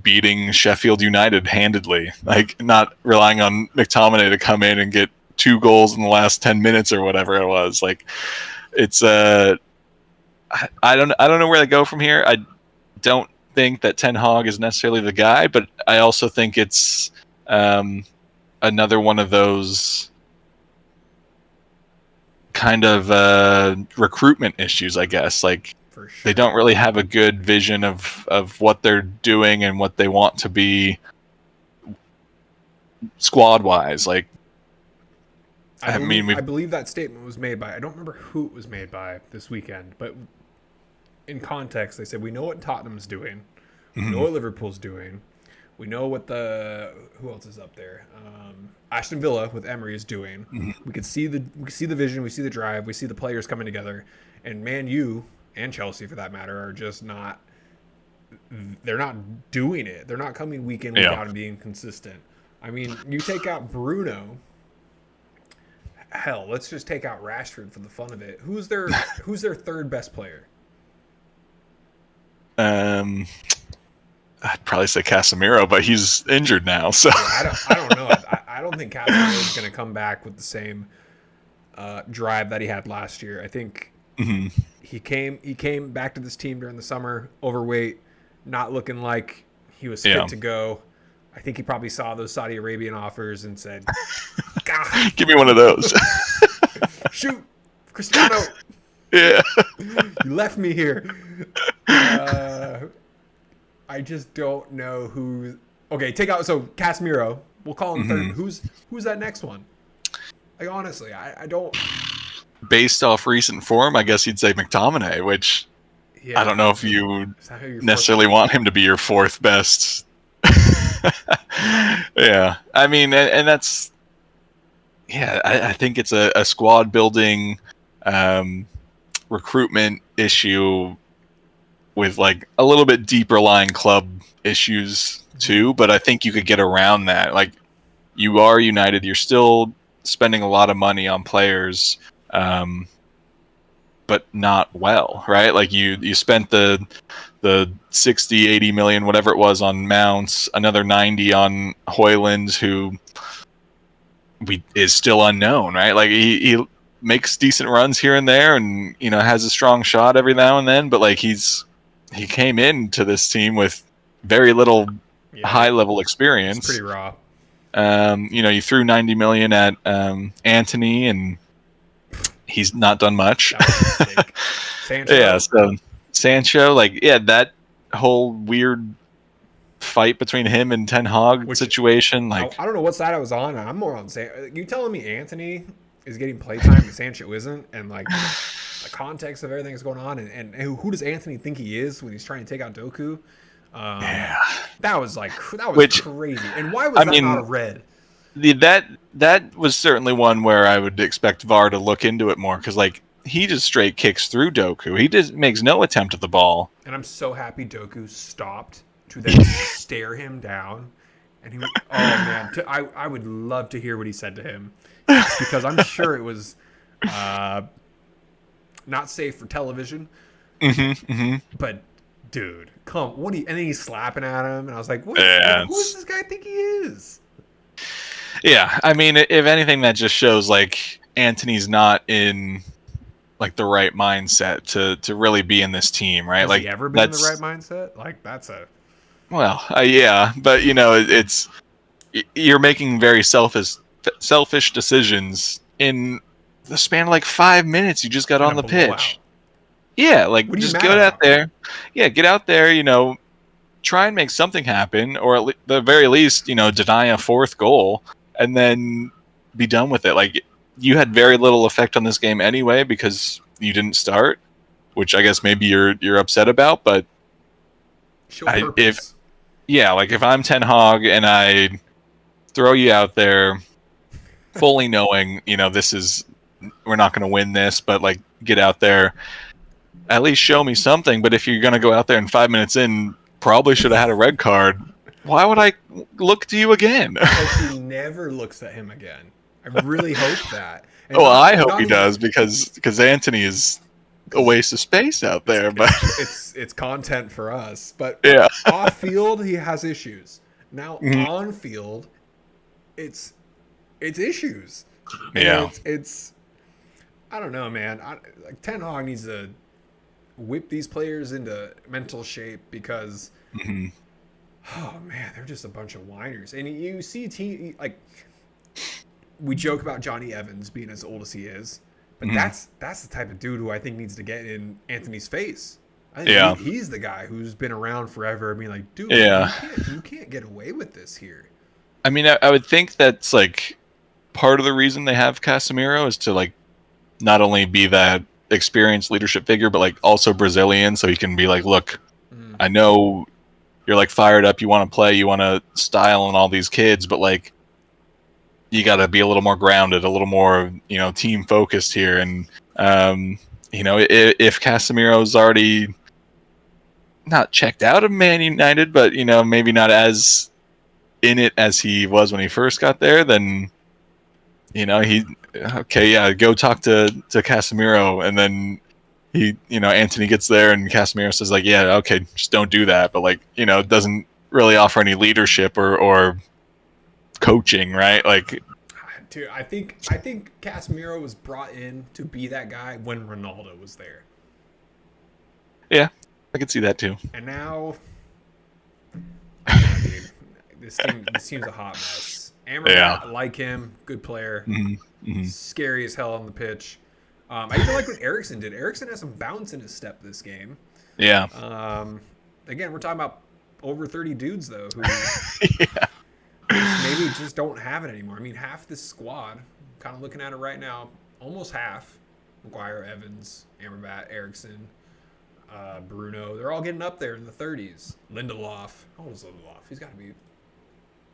beating Sheffield United handedly, like not relying on McTominay to come in and get 2 goals in the last 10 minutes or whatever it was. Like it's I don't know where they go from here. I don't think that Ten Hag is necessarily the guy, but I also think it's another one of those kind of recruitment issues, I guess. Like For sure. They don't really have a good vision of what they're doing and what they want to be squad wise. Like I believe that statement was made by, I don't remember who it was made by this weekend, but in context, they said, we know what Tottenham's doing. We know what Liverpool's doing. We know what who else is up there? Aston Villa with Emery is doing. We can see the vision, we see the drive, we see the players coming together, and Man U and Chelsea for that matter are just not. They're not doing it. They're not coming week in, week out and being consistent. I mean, you take out Bruno. Hell, let's just take out Rashford for the fun of it. Who's their third best player? I'd probably say Casemiro, but he's injured now. So yeah, I don't know. I don't think Casemiro is going to come back with the same drive that he had last year. I think he came back to this team during the summer, overweight, not looking like he was fit to go. I think he probably saw those Saudi Arabian offers and said, God, give me one of those. Shoot, Cristiano. Yeah. You left me here. I just don't know who. Okay, take out. So Casemiro, we'll call him third. Who's that next one? Like honestly, I don't. Based off recent form, I guess you'd say McTominay, which I don't know if you necessarily want him to be your fourth best Yeah, I mean, and that's I think it's a squad building, um, recruitment issue with like a little bit deeper lying club issues too. But I think you could get around that. Like you are United, you're still spending a lot of money on players, um, but not well, right? Like you spent the 60, 80 million, whatever it was, on Mounts, another 90 on Hoyland, who is still unknown, right? Like he makes decent runs here and there, and has a strong shot every now and then. But like he came into this team with very little high level It's pretty experience. raw. You threw 90 million at Anthony, and he's not done much. That was a mistake. Sancho. Yeah, so Sancho, like, that whole weird fight between him and Ten Hag situation, like, I don't know what side I was on. I'm more on Sancho. You telling me Anthony is getting playtime and Sancho isn't, and like the context of everything that's going on, and who does Anthony think he is when he's trying to take out Doku? That was crazy. And why was that not a red? That was certainly one where I would expect VAR to look into it more, because like he just straight kicks through Doku. He just makes no attempt at the ball. And I'm so happy Doku stopped to then stare him down. And he, oh man, I would love to hear what he said to him, because I'm sure it was not safe for television. But dude, and then he's slapping at him, and I was like, who does this guy think he is? Yeah, I mean, if anything, that just shows like Anthony's not in like the right mindset to really be in this team, right? Has like he ever been in the right mindset? Like that's a yeah, but it's you're making very selfish decisions in the span of like 5 minutes. You just got on the pitch. Yeah, like just go out there. Yeah, get out there. Try and make something happen, or at the very least, deny a fourth goal, and then be done with it. Like you had very little effect on this game anyway because you didn't start, which I guess maybe you're upset about. But if I'm Ten Hag and I throw you out there, fully knowing we're not going to win this, but like get out there, at least show me something. But if you're going to go out there and 5 minutes in, probably should have had a red card. Why would I look to you again? I hope he never looks at him again. I really hope that. And I hope he does, because Anthony is a waste of space out there. But it's content for us. But yeah, off field he has issues. Now on field, it's issues. Yeah, it's I don't know, man. Like Ten Hag needs to whip these players into mental shape, because oh man, they're just a bunch of whiners. And you see like we joke about Johnny Evans being as old as he is, but that's the type of dude who I think needs to get in Anthony's face. I think he's the guy who's been around forever, being like, dude, you can't get away with this here. I mean, I would think that's like part of the reason they have Casemiro is to like not only be that experienced leadership figure, but like also Brazilian, so he can be like, look, I know you're like fired up, you want to play, you want to style on all these kids, but like you got to be a little more grounded, a little more team focused here. And if Casemiro's already not checked out of Man United, but maybe not as in it as he was when he first got there, then go talk to Casemiro. And then Anthony gets there and Casemiro says like, yeah, okay, just don't do that. But like, doesn't really offer any leadership or coaching, right? Like, dude, I think Casemiro was brought in to be that guy when Ronaldo was there. Yeah, I could see that too. And now, dude, this team's a hot mess. Amrabat, I like him, good player, scary as hell on the pitch. I even like what Eriksen did. Eriksen has some bounce in his step this game. Yeah. Again, we're talking about over 30 dudes though, who maybe just don't have it anymore. I mean, half this squad, kind of looking at it right now, almost half. Maguire, Evans, Amrabat, Eriksen, Bruno. They're all getting up there in the 30s. Lindelof. How old is Lindelof? He's got to be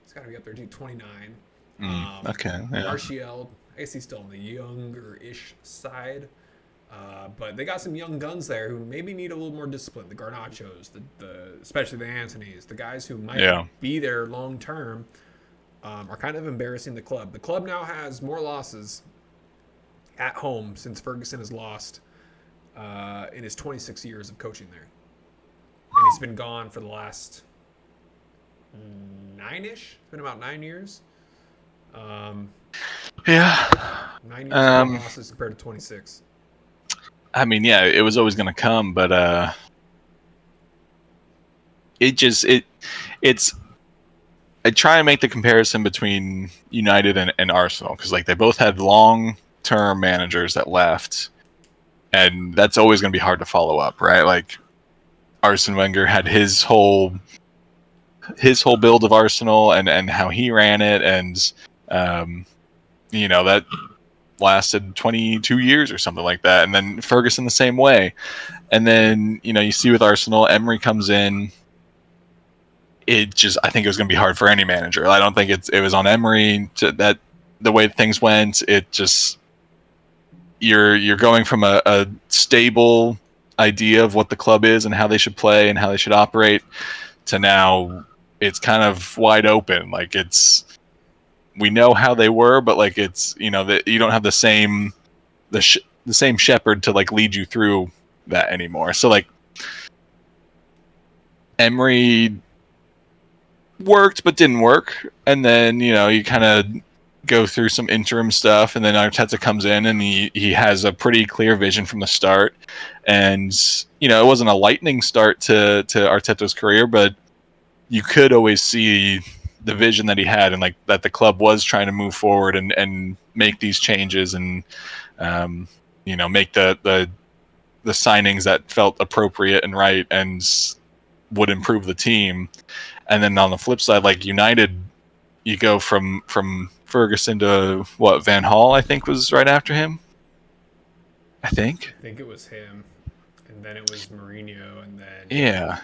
He's got to be up there too, 29. Okay. Yeah. Martial, I guess he's still on the younger-ish side. But they got some young guns there who maybe need a little more discipline. The Garnachos, especially the Antonys, the guys who might be there long term, are kind of embarrassing the club. The club now has more losses at home since Ferguson has lost in his 26 years of coaching there, and he's been gone for the last 9-ish. It's been about 9 years. 9 years of losses compared to 26. I mean, yeah, it was always going to come, but it's. I try and make the comparison between United and Arsenal because like they both had long-term managers that left, and that's always going to be hard to follow up, right? Like Arsene Wenger had his whole build of Arsenal and how he ran it, and that lasted 22 years or something like that. And then Ferguson the same way. And then, you see with Arsenal, Emery comes in. I think it was going to be hard for any manager. I don't think it was on Emery that the way things went. It just, you're going from a stable idea of what the club is and how they should play and how they should operate to now it's kind of wide open. Like we know how they were, but like it's that you don't have the same shepherd to like lead you through that anymore. So like Emery worked but didn't work, and then you kind of go through some interim stuff, and then Arteta comes in and he has a pretty clear vision from the start, and it wasn't a lightning start to Arteta's career, but you could always see the vision that he had and like that the club was trying to move forward and make these changes and make the signings that felt appropriate and right and would improve the team. And then on the flip side, like United, you go from Ferguson to Van Gaal, I think was right after him. I think it was him, and then it was Mourinho, and then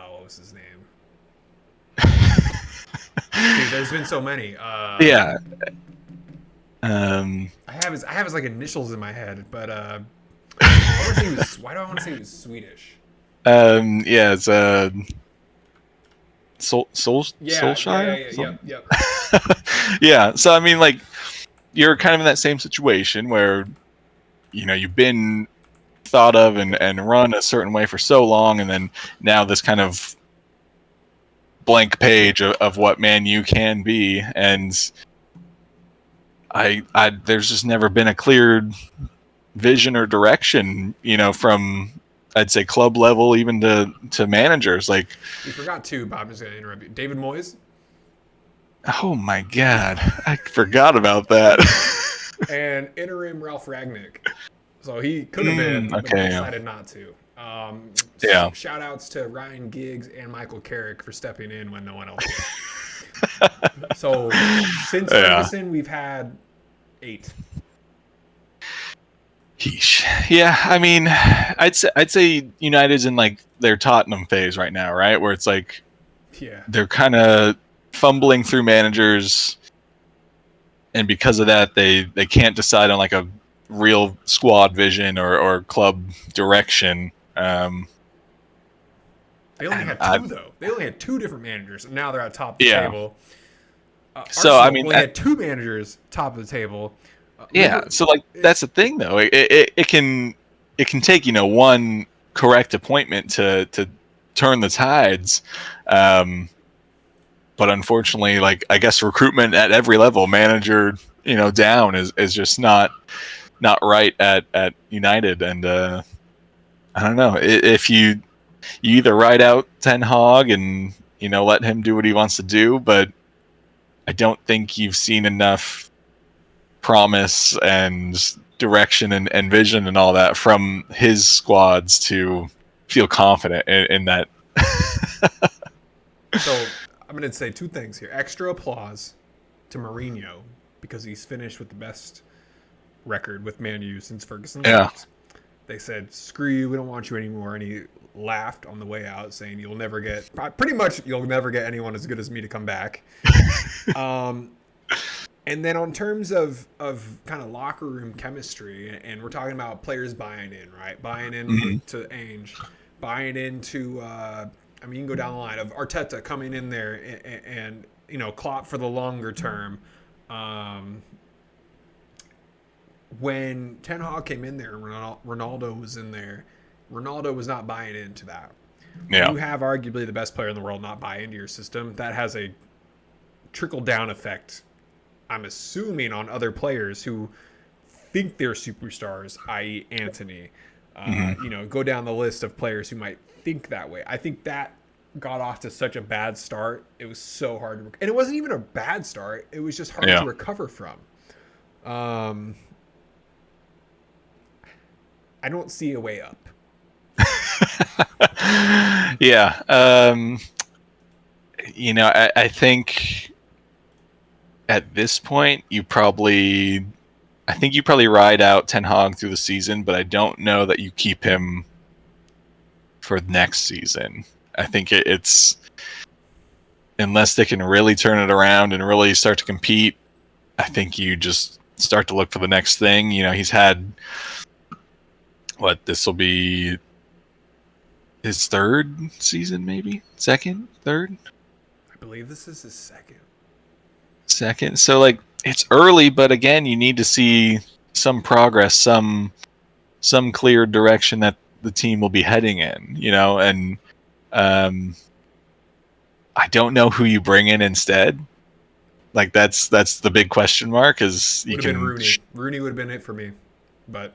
what was his name? Dude, there's been so many. I have his like initials in my head, but I want to say he was. Why do I want to say he was Swedish? It's Solskjaer. Yep. Yeah. So I mean, like, you're kind of in that same situation where you've been thought of and run a certain way for so long, and then now this kind of blank page of what Man U can be, and I there's just never been a clear vision or direction, from I'd say club level even to managers. Like you forgot two, Bob. I'm just gonna interrupt you. David Moyes. Oh my god, I forgot about that. And interim Ralph Ragnick. So he could have been, but decided not to. Shout outs to Ryan Giggs and Michael Carrick for stepping in when no one else did. So since Ferguson, we've had 8. Yeah, I mean, I'd say United's in like their Tottenham phase right now, right? Where it's like, they're kind of fumbling through managers, and because of that, they can't decide on like a real squad vision or club direction. They only had 2 though. They only had 2 different managers, and now they're at top of the table. So I mean, only had 2 managers top of the table. So like that's the thing though. It can take one correct appointment to turn the tides. But unfortunately, like I guess recruitment at every level, manager down is just not right at United. And I don't know if you either ride out Ten Hag and let him do what he wants to do, but I don't think you've seen enough promise and direction and vision and all that from his squads to feel confident in that. So I'm going to say 2 things here. Extra applause to Mourinho because he's finished with the best record with Man U since Ferguson left. They said, screw you, we don't want you anymore. And he laughed on the way out, saying you'll never get anyone as good as me to come back. And then on terms of kind of locker room chemistry, and we're talking about players buying in, right? Buying in to Ainge, buying into, you can go down the line of Arteta coming in there and Klopp for the longer term. When Ten Hag came in there and Ronaldo was in there, Ronaldo was not buying into that. Yeah. You have arguably the best player in the world not buy into your system. That has a trickle-down effect, I'm assuming, on other players who think they're superstars, i.e. Anthony. Go down the list of players who might think that way. I think that got off to such a bad start. It was so hard to and it wasn't even a bad start. It was just hard to recover from. I don't see a way up. Yeah. I think at this point you probably ride out Ten Hag through the season, but I don't know that you keep him for next season. I think it's unless they can really turn it around and really start to compete, I think you just start to look for the next thing. He's had this will be his third season, maybe second, third. I believe this is his second. So it's early, but again, you need to see some progress, some clear direction that the team will be heading in, and I don't know who you bring in instead. That's the big question mark. Is you can Rooney. Rooney would have been it for me, but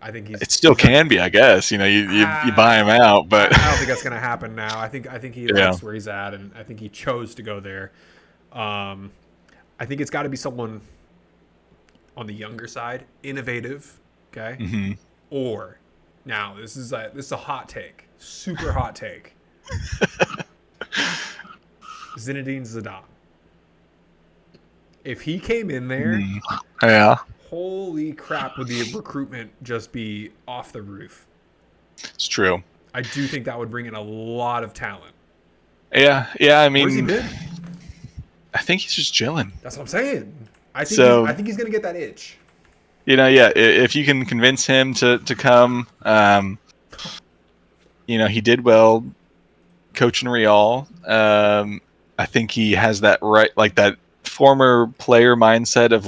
I think it still can be, I guess. You buy him out, but I don't think that's going to happen now. I think he likes where he's at, and I think he chose to go there. I think it's got to be someone on the younger side, innovative. Okay, or now this is a hot take, super hot take. Zinedine Zidane. If he came in there, holy crap, would the recruitment just be off the roof? It's true. I do think that would bring in a lot of talent. Yeah. I mean, where's he been? I think he's just chilling. That's what I'm saying. I think he's gonna get that itch. If you can convince him to come, he did well coaching Real. I think he has that that former player mindset of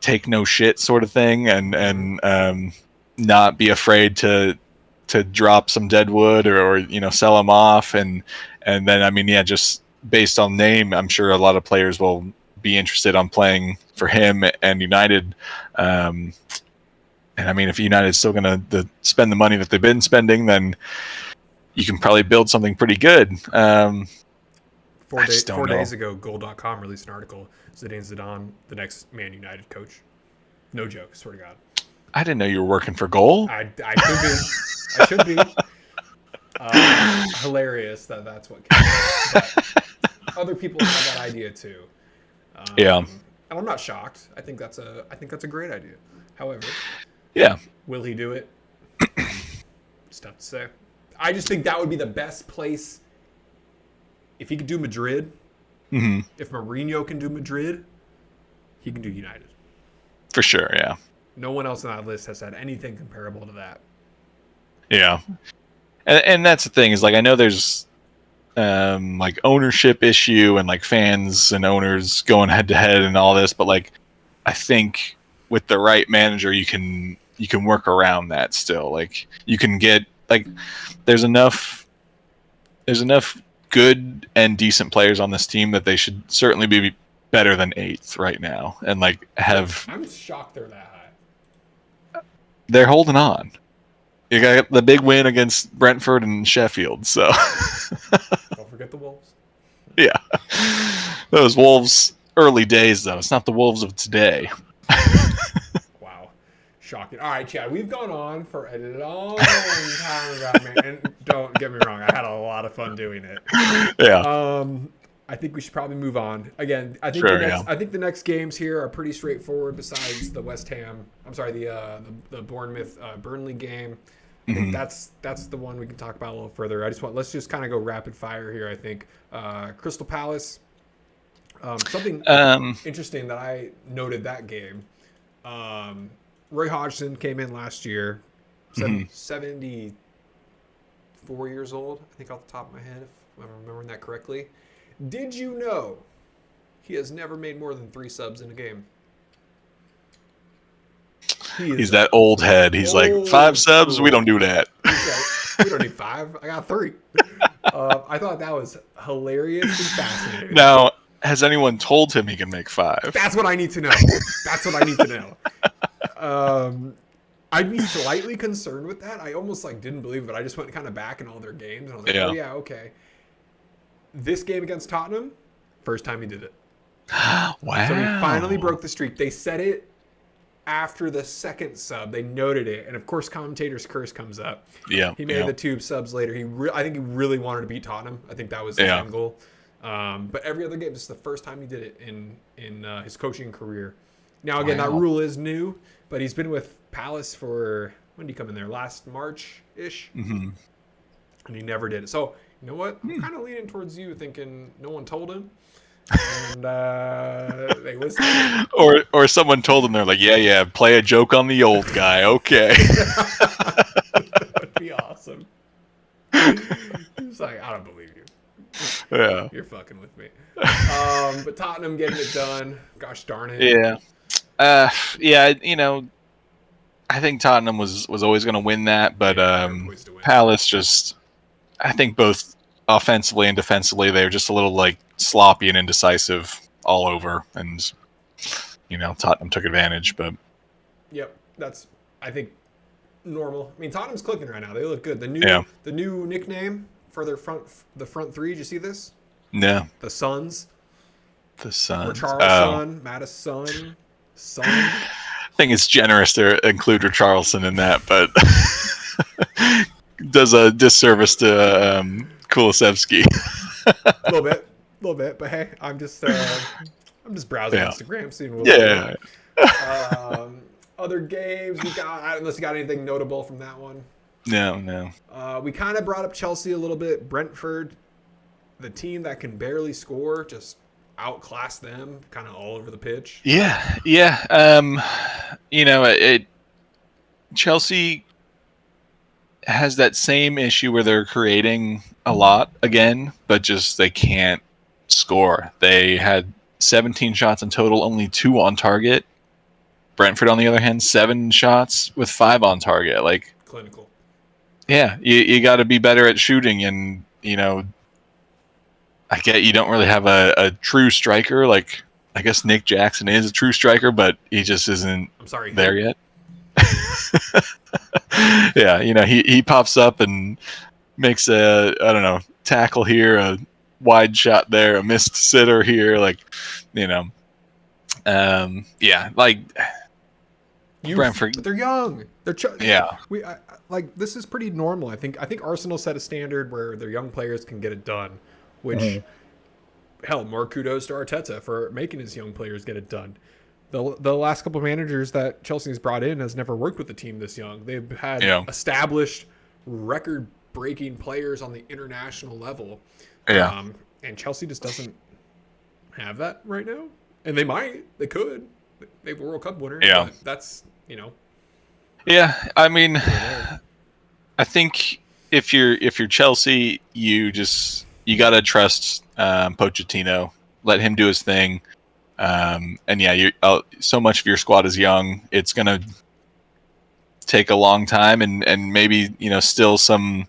take no shit sort of thing, and not be afraid to drop some dead wood or sell him off, and then just based on name, I'm sure a lot of players will be interested on playing for him and United. And if United's still going to spend the money that they've been spending, then you can probably build something pretty good. 4 days ago, Goal.com released an article: Zinedine Zidane, the next Man United coach. No joke, I swear to God. I didn't know you were working for Goal. I should be. Hilarious that's what counts. But other people have that idea too. And I'm not shocked. I think that's a great idea. However, will he do it? It's tough to say. I just think that would be the best place. If he could do Madrid, if Mourinho can do Madrid, he can do United. For sure, yeah. No one else on that list has had anything comparable to that. Yeah. And that's the thing is I know there's ownership issue and fans and owners going head to head and all this, but I think with the right manager you can work around that still. You can get there's enough good and decent players on this team that they should certainly be better than 8th right now, and I'm shocked they're that high. They're holding on. You got the big win against Brentford and Sheffield, so don't forget the Wolves. Yeah, those Wolves early days though. It's not the Wolves of today. Wow, shocking. All right, Chad, we've gone on for a long time about man. And don't get me wrong, I had a lot of fun doing it. Yeah. I think we should probably move on. Again, I think the next games here are pretty straightforward. Besides the the Bournemouth Burnley game, I think that's the one we can talk about a little further. Let's just kind of go rapid fire here. I think Crystal Palace. Something interesting that I noted that game. Roy Hodgson came in last year, 74 years old, I think off the top of my head, if I'm remembering that correctly. Did you know he has never made more than 3 subs in a game? He's that old head. He's like, 5 subs? We don't do that. We don't need 5. I got 3. I thought that was hilarious and fascinating. Now, has anyone told him he can make 5? That's what I need to know. I'd be slightly concerned with that. I almost didn't believe it. I just went kind of back in all their games, and I was like, oh yeah, okay. This game against Tottenham, first time he did it. Wow. So he finally broke the streak. They said it after the second sub. They noted it, and of course commentator's curse comes up. Yeah. He made the 2 subs later. I think he really wanted to beat Tottenham. I think that was his end goal. But every other game, this is the first time he did it in his coaching career. Now, again, that rule is new, but he's been with Palace for, when did he come in there? Last March-ish? Mm-hmm. And he never did it. So, you know what? I'm kind of leaning towards you, thinking no one told him. And they listened. Or someone told him, they're like, yeah, play a joke on the old guy. Okay. That would be awesome. He's like, I don't believe you. Yeah. You're fucking with me. But Tottenham getting it done. Gosh darn it. Yeah. I think Tottenham was always going to win that, but Palace just, I think both offensively and defensively, they were just a little sloppy and indecisive all over, and Tottenham took advantage. But yep, that's, I think, normal. I mean, Tottenham's clicking right now. They look good. The new nickname for the front 3. Did you see this? No. The Suns. The Suns. Richarlison, Madison, Son. I think it's generous to include Richarlison in that, but does a disservice to Kulusevski. A little bit, but hey, I'm just browsing Instagram, seeing what's going on. Other games we got, unless you got anything notable from that one. No. We kind of brought up Chelsea a little bit. Brentford, the team that can barely score, just outclass them kind of all over the pitch. Yeah. Chelsea has that same issue where they're creating a lot again, but just they can't score. They had 17 shots in total, only 2 on target. Brentford, on the other hand, 7 shots with 5 on target. Clinical. Yeah, you got to be better at shooting, and I get you don't really have a true striker. I guess Nick Jackson is a true striker, but he just isn't there yet. Yeah, he pops up and makes a, I don't know, tackle here, a wide shot there, a missed sitter here, Brentford. But they're young. This is pretty normal. I think Arsenal set a standard where their young players can get it done, which hell, more kudos to Arteta for making his young players get it done. The last couple of managers that Chelsea's brought in has never worked with a team this young. They've had established record-breaking players on the international level. Yeah. And Chelsea just doesn't have that right now. And they might. They could. They have a World Cup winner. Yeah. But that's, Yeah, I mean, I think if you're Chelsea, you gotta trust Pochettino. Let him do his thing. So much of your squad is young. It's gonna take a long time, and maybe still some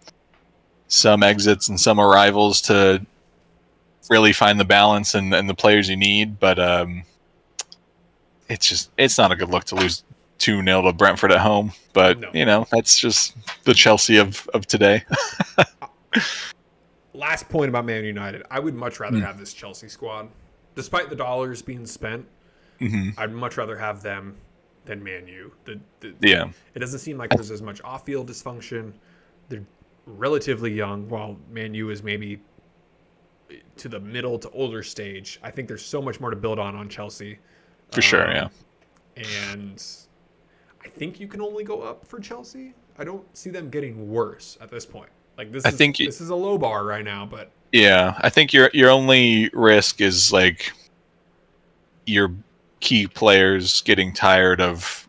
exits and some arrivals to really find the balance and the players you need. But it's not a good look to lose 2-0 to Brentford at home. But that's just the Chelsea of today. Last point about Man United. I would much rather have this Chelsea squad. Despite the dollars being spent, I'd much rather have them than Man U. It doesn't seem like there's as much off-field dysfunction. They're relatively young, while Man U is maybe to the middle to older stage. I think there's so much more to build on Chelsea. For sure, yeah. And I think you can only go up for Chelsea. I don't see them getting worse at this point. Like I think this is a low bar right now, but yeah, I think your only risk is like your key players getting tired of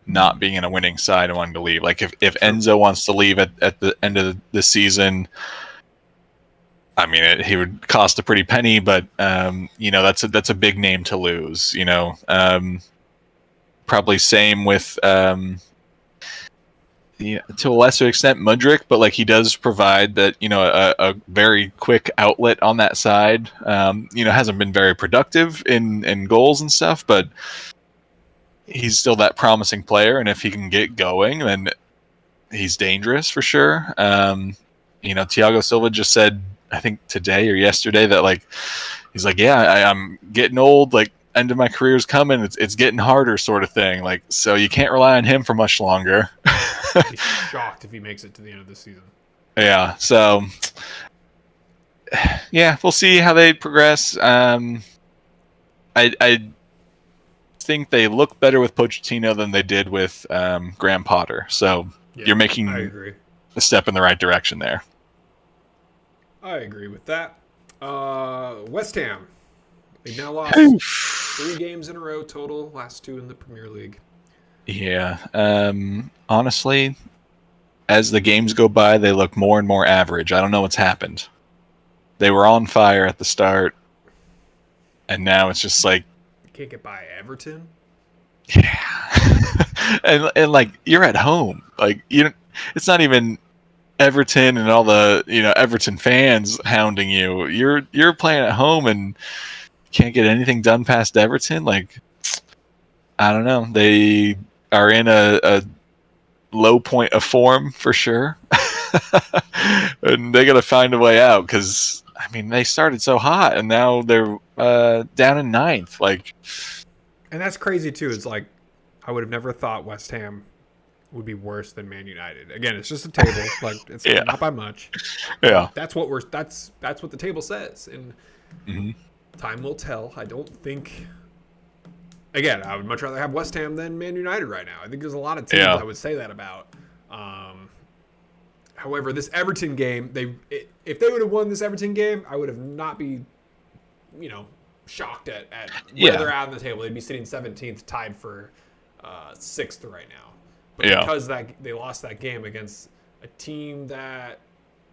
not being in a winning side and wanting to leave. Like if Enzo wants to leave at the end of the season, I mean, he would cost a pretty penny, but that's a big name to lose. Probably same with to a lesser extent Mudryk, but like he does provide that a very quick outlet on that side. Hasn't been very productive in goals and stuff, but he's still that promising player, and if he can get going, then he's dangerous for sure. Thiago Silva just said, I think today or yesterday, that like he's like, yeah, I'm getting old, like end of my career's coming, it's getting harder, sort of thing. Like, so you can't rely on him for much longer. I'd be shocked if he makes it to the end of the season. Yeah, so yeah, we'll see how they progress. I think they look better with Pochettino than they did with Graham Potter. So yeah, you're making a step in the right direction there. I agree with that. West Ham. They've now lost 3 games in a row total, last 2 in the Premier League. Yeah. Honestly, as the games go by, they look more and more average. I don't know what's happened. They were on fire at the start, and now it's just like... You can't get by Everton? Yeah. and like, you're at home. Like, it's not even Everton and all the Everton fans hounding you. You're playing at home and can't get anything done past Everton. Like, I don't know. They are in a low point of form for sure, and they got to find a way out because I mean they started so hot and now they're down in 9th. Like, and that's crazy too. It's like I would have never thought West Ham would be worse than Man United. Again, it's just a table. Like it's not by much. Yeah, that's what the table says, and time will tell. I don't think. Again, I would much rather have West Ham than Man United right now. I think there's a lot of teams I would say that about. However, this Everton game, if they would have won this Everton game, I would have not be, shocked at where they're at on the table. They'd be sitting 17th, tied for 6th right now. But because they lost that game against a team that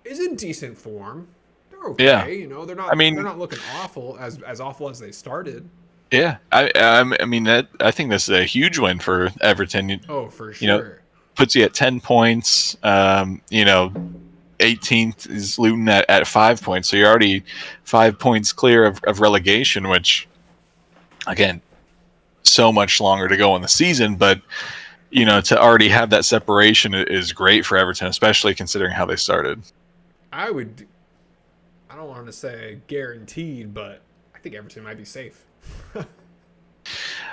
is in decent form, they're okay. Yeah. They're not. They're not looking awful as awful as they started. Yeah, I mean that. I think this is a huge win for Everton. Oh, for sure. Puts you at 10 points. 18th is Luton at 5 points, so you're already 5 points clear of relegation. Which, again, so much longer to go in the season, but to already have that separation is great for Everton, especially considering how they started. I don't want to say guaranteed, but I think Everton might be safe.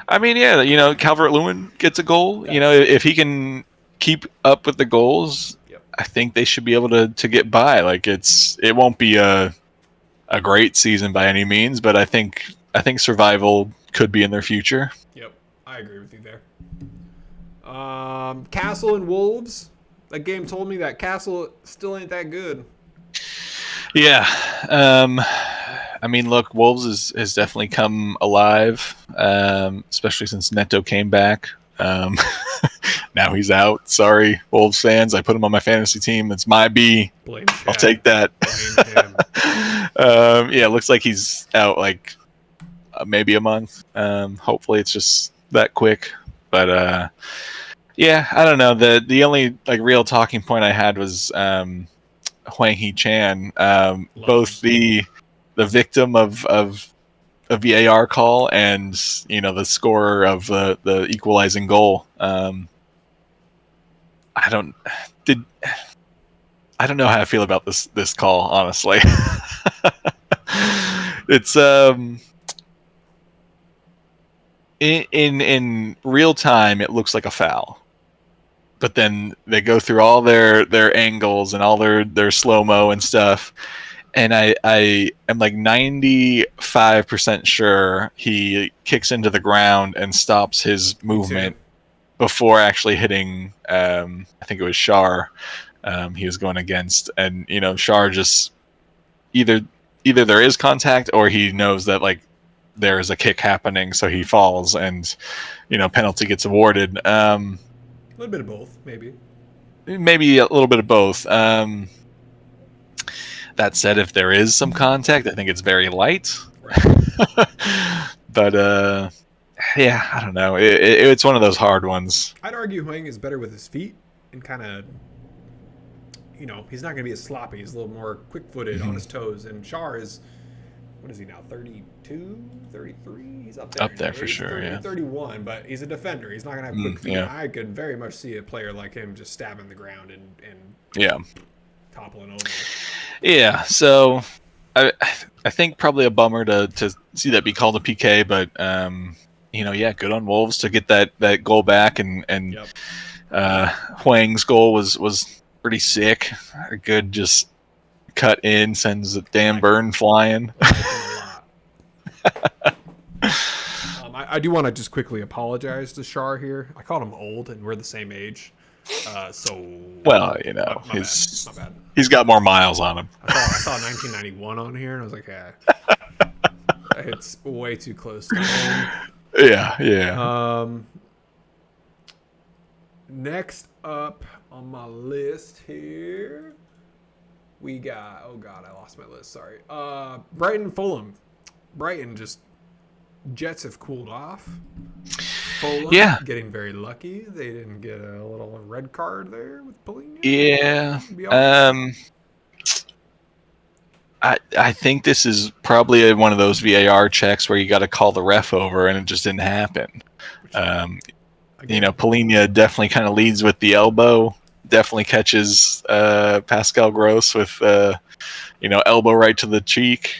I mean, yeah, Calvert-Lewin gets a goal. If he can keep up with the goals, I think they should be able to get by. Like it won't be a great season by any means, but I think survival could be in their future. Yep, I agree with you there. Castle and Wolves. That game told me that Castle still ain't that good. Yeah. I mean, look, Wolves has definitely come alive, especially since Neto came back. Now he's out. Sorry, Wolves fans. I put him on my fantasy team. It's my B. Blame I'll take that. Blame him. It looks like he's out like maybe a month. Hopefully it's just that quick. But I don't know. The only like real talking point I had was Hwang Hee-chan, both the victim of a VAR call and the scorer of the equalizing goal. I don't know how I feel about this call, honestly. It's in real time it looks like a foul, but then they go through all their angles and all their slow-mo and stuff, and I am like 95% sure he kicks into the ground and stops his movement before actually hitting, I think it was Shar, he was going against, and Shar just either there is contact or he knows that like there is a kick happening, so he falls and penalty gets awarded. A little bit of both, maybe a little bit of both. That said, if there is some contact, I think it's very light. Right. But yeah, I don't know. It's one of those hard ones. I'd argue Huang is better with his feet and kind of, he's not going to be as sloppy. He's a little more quick-footed on his toes. And Shar is, what is he now, 32, 33? He's up there. Up there for sure, 30, yeah. 31, but he's a defender. He's not going to have quick feet. Yeah. I could very much see a player like him just stabbing the ground and yeah, toppling over. Yeah, so I think probably a bummer to see that be called a PK, but yeah, good on Wolves to get that goal back, and Yep. Huang's goal was pretty sick. A good just cut in, sends a damn burn flying. I do want to just quickly apologize to Shar here. I called him old, and we're the same age. Well, my bad. He's got more miles on him. I saw 1991 on here, and I was like, yeah, it's way too close to home. Yeah. Next up on my list here, we got, oh God, I lost my list, sorry. Brighton, Fulham. Brighton just, Jets have cooled off. Fulham getting very lucky. They didn't get a little red card there with Polina. Yeah. I think this is probably one of those VAR checks where you got to call the ref over, and it just didn't happen. Polina definitely kind of leads with the elbow. Definitely catches Pascal Gross with elbow right to the cheek.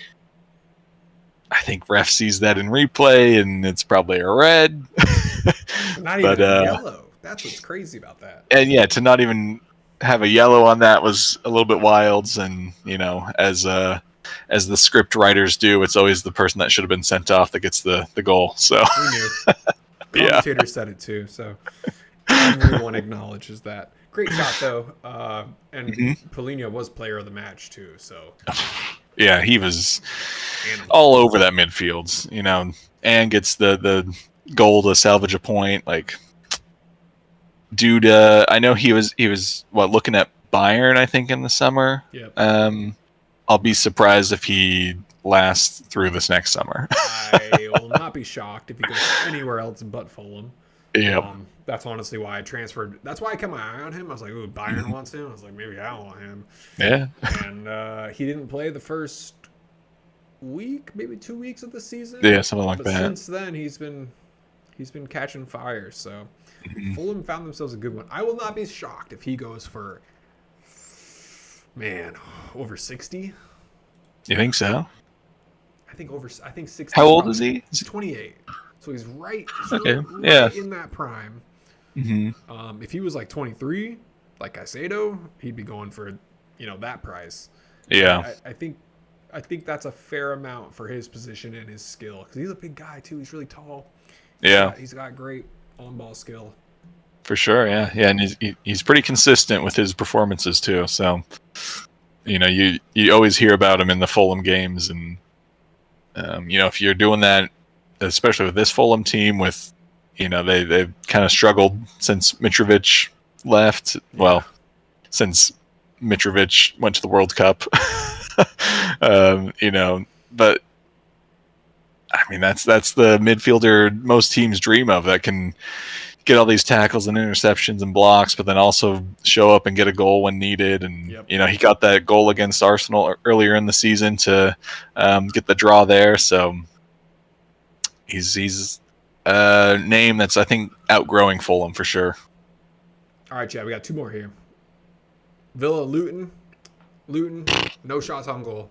I think ref sees that in replay, and it's probably a red. Not even yellow. That's what's crazy about that. And yeah, to not even have a yellow on that was a little bit wild. And as the script writers do, it's always the person that should have been sent off that gets the goal. So we knew. Commentator said it too. So everyone acknowledges that. Great shot though, and Polina was player of the match too. So. Yeah, he was all over that midfield, and gets the goal to salvage a point. Like, dude, I know he was looking at Bayern, I think, in the summer. Yep. I'll be surprised if he lasts through this next summer. I will not be shocked if he goes anywhere else but Fulham. Yeah. That's honestly why I transferred. That's why I kept my eye on him. I was like, ooh, Bayern wants him. I was like, maybe I want him. Yeah. And he didn't play the first week, maybe 2 weeks of the season. Yeah, something like but that. Since then, he's been catching fire. So Fulham found themselves a good one. I will not be shocked if he goes for, over 60. You think so? I think 60. How old is he? He's 28. So he's right in that prime. Mm-hmm. If he was like 23, like Caicedo, he'd be going for, that price. Yeah. I think that's a fair amount for his position and his skill, because he's a big guy too. He's really tall. Yeah. He's got great on-ball skill. For sure, yeah, and he's pretty consistent with his performances too. So, you always hear about him in the Fulham games, and if you're doing that, especially with this Fulham team, with they've kind of struggled since Mitrovic left. Well, since Mitrovic went to the World Cup, but I mean that's the midfielder most teams dream of, that can get all these tackles and interceptions and blocks, but then also show up and get a goal when needed. And he got that goal against Arsenal earlier in the season to get the draw there. So he's a name that's, I think, outgrowing Fulham for sure. All right, Chad, we got two more here. Villa, Luton, no shots on goal.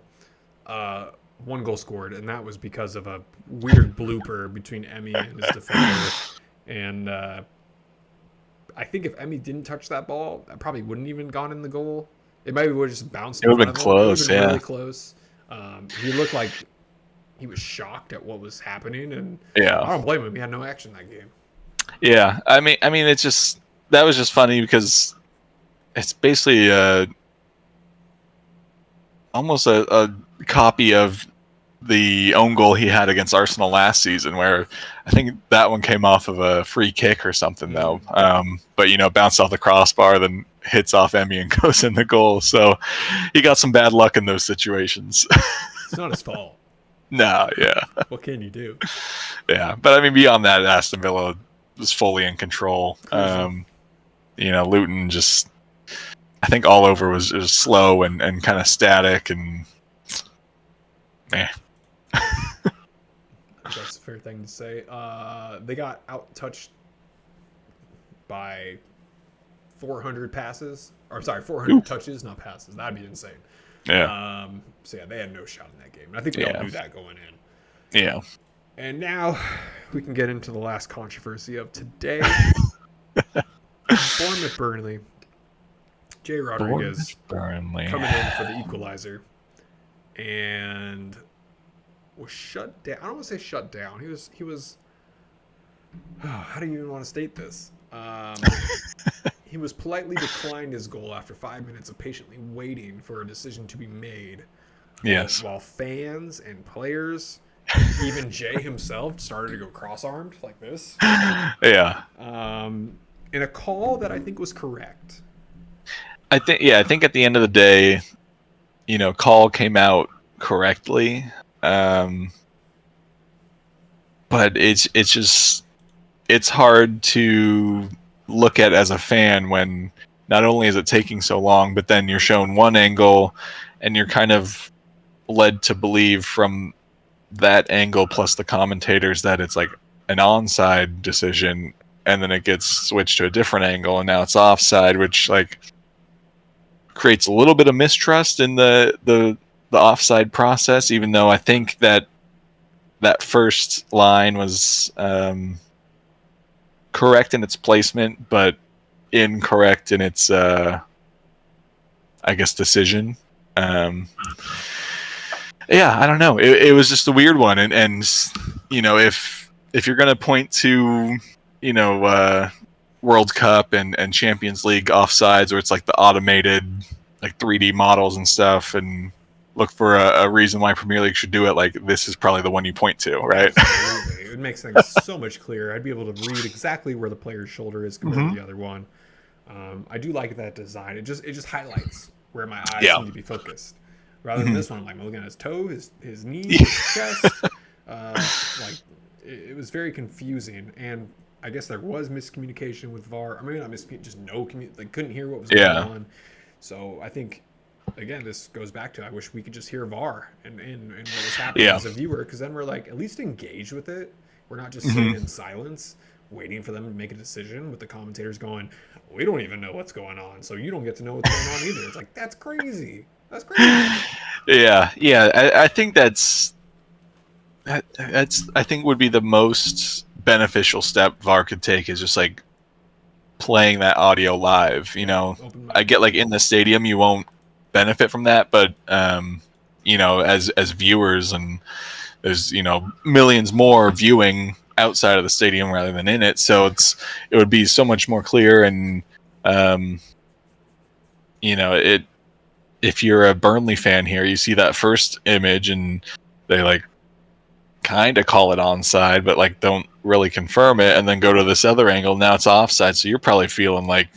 1 goal scored, and that was because of a weird blooper between Emi and his defender. And I think if Emi didn't touch that ball, that probably wouldn't even gone in the goal. It maybe would have just bounced. It would have been close, yeah. Really close. He looked like he was shocked at what was happening, and yeah, I don't blame him. He had no action that game. Yeah, I mean, it's just that was just funny because it's basically almost a copy of the own goal he had against Arsenal last season, where I think that one came off of a free kick or something though. But bounced off the crossbar, then hits off Emmy and goes in the goal. So he got some bad luck in those situations. It's not his fault. No, yeah. What can you do? Yeah, but I mean, beyond that, Aston Villa was fully in control. Luton just, I think all over was slow and kind of static and, That's a fair thing to say. They got out-touched by 400 passes. Or, sorry, 400 touches, not passes. That'd be insane. Yeah. So, yeah, they had no shot in that game. And I think we all knew that going in. Yeah. And now we can get into the last controversy of today. Bournemouth Burnley. Jay Rodriguez coming in for the equalizer. And was shut down. I don't want to say shut down. He was how do you even want to state this? He was politely declined his goal after 5 minutes of patiently waiting for a decision to be made. Yes. While fans and players, even Jay himself, started to go cross-armed like this. Yeah. In a call that I think was correct. I think at the end of the day, call came out correctly. But it's hard to look at as a fan when not only is it taking so long, but then you're shown one angle and you're kind of led to believe from that angle plus the commentators that it's like an onside decision, and then it gets switched to a different angle and now it's offside, which like creates a little bit of mistrust in the offside process, even though I think that first line was correct in its placement, but incorrect in its, I guess, decision. Yeah, I don't know. It was just a weird one, and if you're gonna point to World Cup and Champions League offsides, where it's like the automated like 3D models and stuff, and look for a reason why Premier League should do it, like this is probably the one you point to, right? Absolutely. It makes things so much clearer. I'd be able to read exactly where the player's shoulder is compared to the other one. I do like that design. It just highlights where my eyes need to be focused. Rather than this one, I'm like looking at his toe, his knee, his chest. It was very confusing, and I guess there was miscommunication with VAR. I mean, not miscommunication, just no communication. They couldn't hear what was going on. So I think, again, this goes back to I wish we could just hear VAR and what was happening as a viewer, because then we're like at least engaged with it. We're not just sitting in silence waiting for them to make a decision with the commentators going, we don't even know what's going on, so you don't get to know what's going on either. It's like, that's crazy. That's crazy. Yeah. I think that's I think would be the most beneficial step VAR could take, is just like playing that audio live. I get like in the stadium you won't benefit from that, but as viewers, and there's millions more viewing outside of the stadium rather than in it, so it would be so much more clear. And if you're a Burnley fan here, you see that first image and they like kind of call it onside, but like don't really confirm it, and then go to this other angle, now it's offside, so you're probably feeling like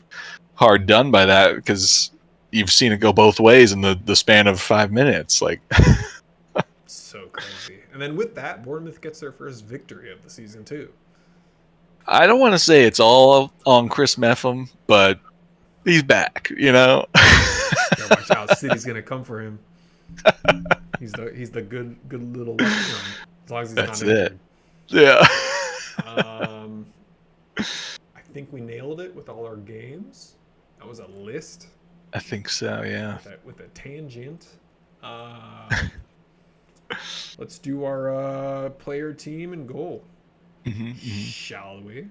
hard done by that because you've seen it go both ways in the span of 5 minutes. Like so crazy. And then with that, Bournemouth gets their first victory of the season too. I don't want to say it's all on Chris Meffam, but he's back, Gotta watch out. City's gonna come for him. He's the good little as long as he's That's not injured. Yeah. I think we nailed it with all our games. That was a list. I think so, yeah. With a tangent. Let's do our player, team, and goal. Shall we?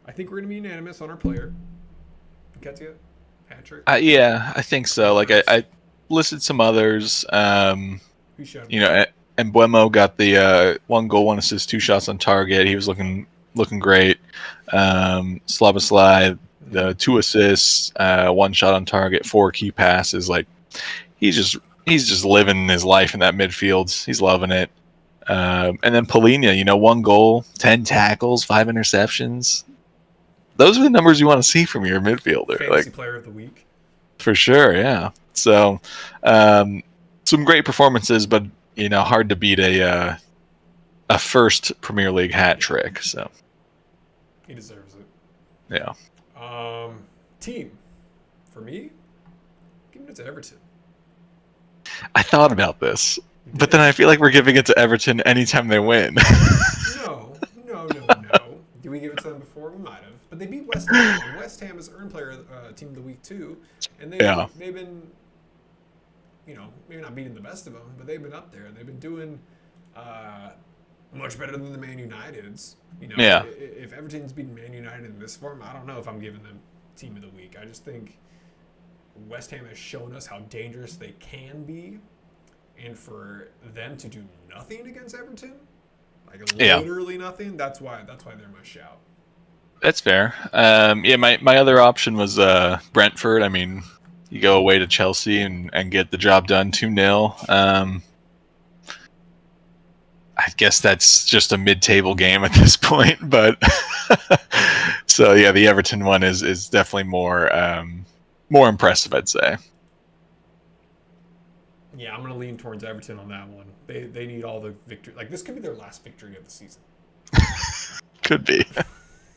I think we're going to be unanimous on our player. Ketsia? Patrick? Yeah, I think so. Like I listed some others. And Buemo got the 1 goal, 1 assist, 2 shots on target. He was looking great. Slabbeslai, the 2 assists, 1 shot on target, 4 key passes. Like he's just living his life in that midfield. He's loving it. And then Polina, 1 goal, 10 tackles, 5 interceptions. Those are the numbers you want to see from your midfielder. Fantasy player of the week. For sure, yeah. So, some great performances, but hard to beat a first Premier League hat trick. So he deserves it. Yeah. Team for me, giving it to Everton. I thought about this, but then I feel like we're giving it to Everton anytime they win. No. Did we give it to them before? We might have, but they beat West Ham. And West Ham is earned player team of the week too, and they've been, maybe not beating the best of them, but they've been up there and they've been doing much better than the Man Uniteds. If Everton's beating Man United in this form, I don't know if I'm giving them team of the week. I just think West Ham has shown us how dangerous they can be, and for them to do nothing against Everton, literally nothing. That's why they're my shout. That's fair. My other option was Brentford. I mean, you go away to Chelsea and get the job done 2-0. I guess that's just a mid-table game at this point, but so yeah, the Everton one is definitely more impressive, I'd say. Yeah, I'm gonna lean towards Everton on that one. They need all the victory. Like, this could be their last victory of the season. Could be.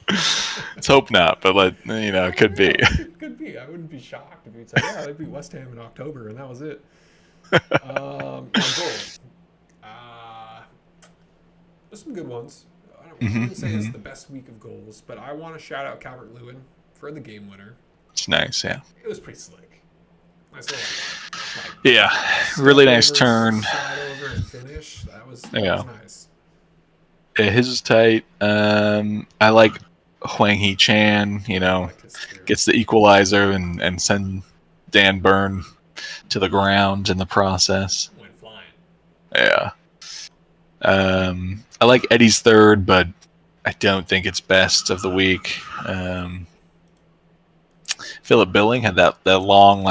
Let's hope not, but it could be. It could be. I wouldn't be shocked if you'd say, yeah, they beat West Ham in October and that was it. On goals. There's some good ones. I wouldn't say it's the best week of goals, but I want to shout out Calvert-Lewin for the game winner. It's nice, yeah. It was pretty slick. Nice little, really nice turn. Slide over and finish. That was nice. Yeah, his was tight. I like Hwang Hee-chan, gets the equalizer and send Dan Burn to the ground in the process. Went flying. Yeah. I like Eddie's third, but I don't think it's best of the week. Philip Billing had that long,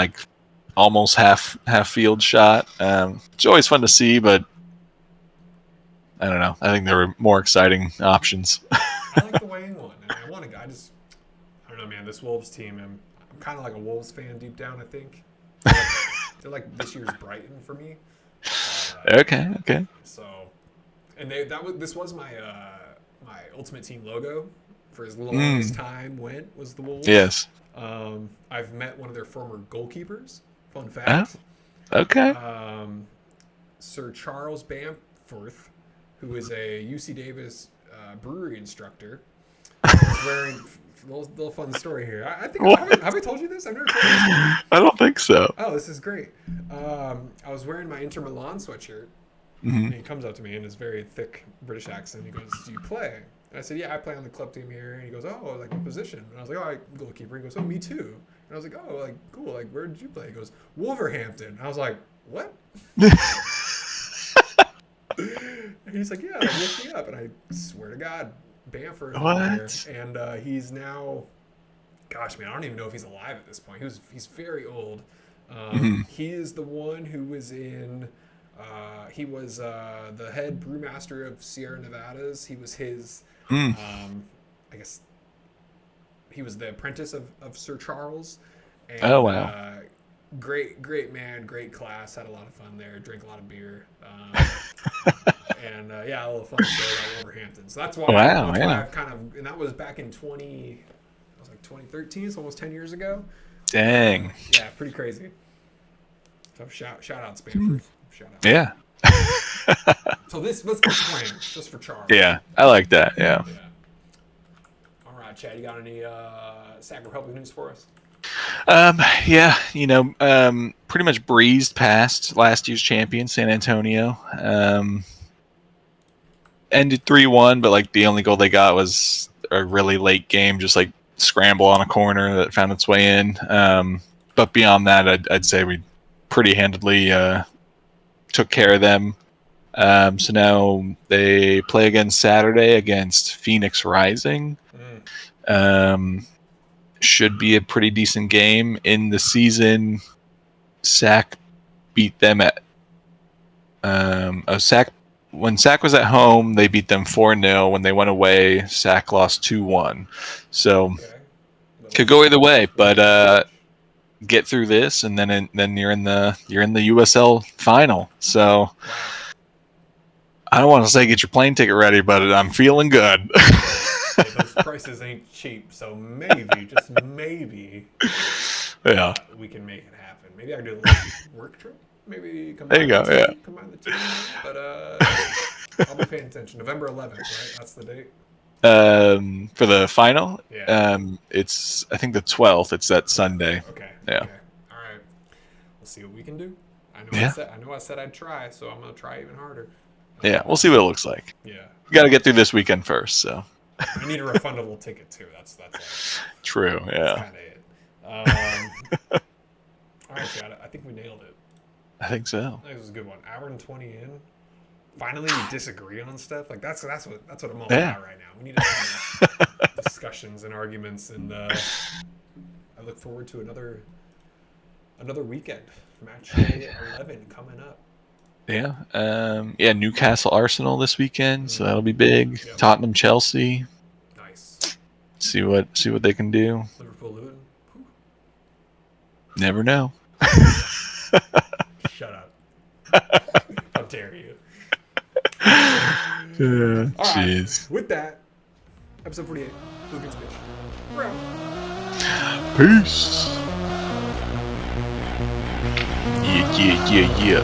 almost half field shot. It's always fun to see, but I don't know. I think there were more exciting options. I like the Wang one, and I don't know, man. This Wolves team, I'm kind of like a Wolves fan deep down. I think they're like this year's Brighton for me. Okay. So, and this was my my Ultimate Team logo for as long as time was the Wolves. Yes. I've met one of their former goalkeepers. Fun fact. Okay. Sir Charles Bamforth, who is a UC Davis brewery instructor, was wearing. Little fun story here. I think have I told you this? I've never told you this. I don't think so. Oh, this is great. I was wearing my Inter Milan sweatshirt, and he comes up to me in his very thick British accent. He goes, "Do you play?" And I said, "Yeah, I play on the club team here." And he goes, "Oh, what position?" And I was like, "Oh, goalkeeper." He goes, "Oh, me too." And I was like, "Oh, cool. Where did you play?" He goes, "Wolverhampton." And I was like, "What?" And he's like, "Yeah, look me up." And I swear to God, Bamford. What? And he's now, gosh, man, I don't even know if he's alive at this point. He's very old. He is the one who was in. He was the head brewmaster of Sierra Nevadas. He was his. I guess he was the apprentice of Sir Charles. And, oh wow. Great man, great class. Had a lot of fun there. Drank a lot of beer. And a little fun story about Wolverhampton. So that's why. Wow, why I've kind of, and that was back in 2013. It's almost 10 years ago. Dang. Yeah, pretty crazy. So shout out Spanford. Shout out. Yeah. So let's get playing just for Charles. Yeah, I like that. Yeah. All right, Chad, you got any Sac Republic news for us? Pretty much breezed past last year's champion, San Antonio. Ended 3-1, but the only goal they got was a really late game, just scramble on a corner that found its way in. But beyond that, I'd say we pretty handedly took care of them. So now they play again Saturday against Phoenix Rising. Should be a pretty decent game. In the season, Sac beat them at when Sac was at home, they beat them 4-0. When they went away, Sac lost 2-1. So could go either way, but get through this, and then you're in the USL final. So I don't want to say get your plane ticket ready, but I'm feeling good. Hey, those prices ain't cheap, so maybe, just maybe, we can make it happen. Maybe I can do a little work trip. Maybe combine the two. But I'll be paying attention. November 11th, right? That's the date. For the final, yeah. It's I think the 12th. It's that Sunday. Okay. Yeah. Okay. All right. We'll see what we can do. I know I said I'd try, so I'm gonna try even harder. Yeah, we'll see what it looks like. Yeah. We got to get through this weekend first, so. I need a refundable ticket too. That's all. True. Yeah. That's kind of it. All right, got it. I think we nailed it. I think so. That was a good one. Hour and 20 in. Finally, we disagree on stuff. Like that's what I'm all about right now. We need to have discussions and arguments, and I look forward to another weekend. Match day 11 coming up. Yeah. Newcastle Arsenal this weekend, so that'll be big. Yep. Tottenham Chelsea. Nice. See what they can do. Liverpool Luton. Never know. Shut up. How dare you? Jeez. Right. With that, episode 48, Hooligan's Pitch. We're out. Peace. Yeah.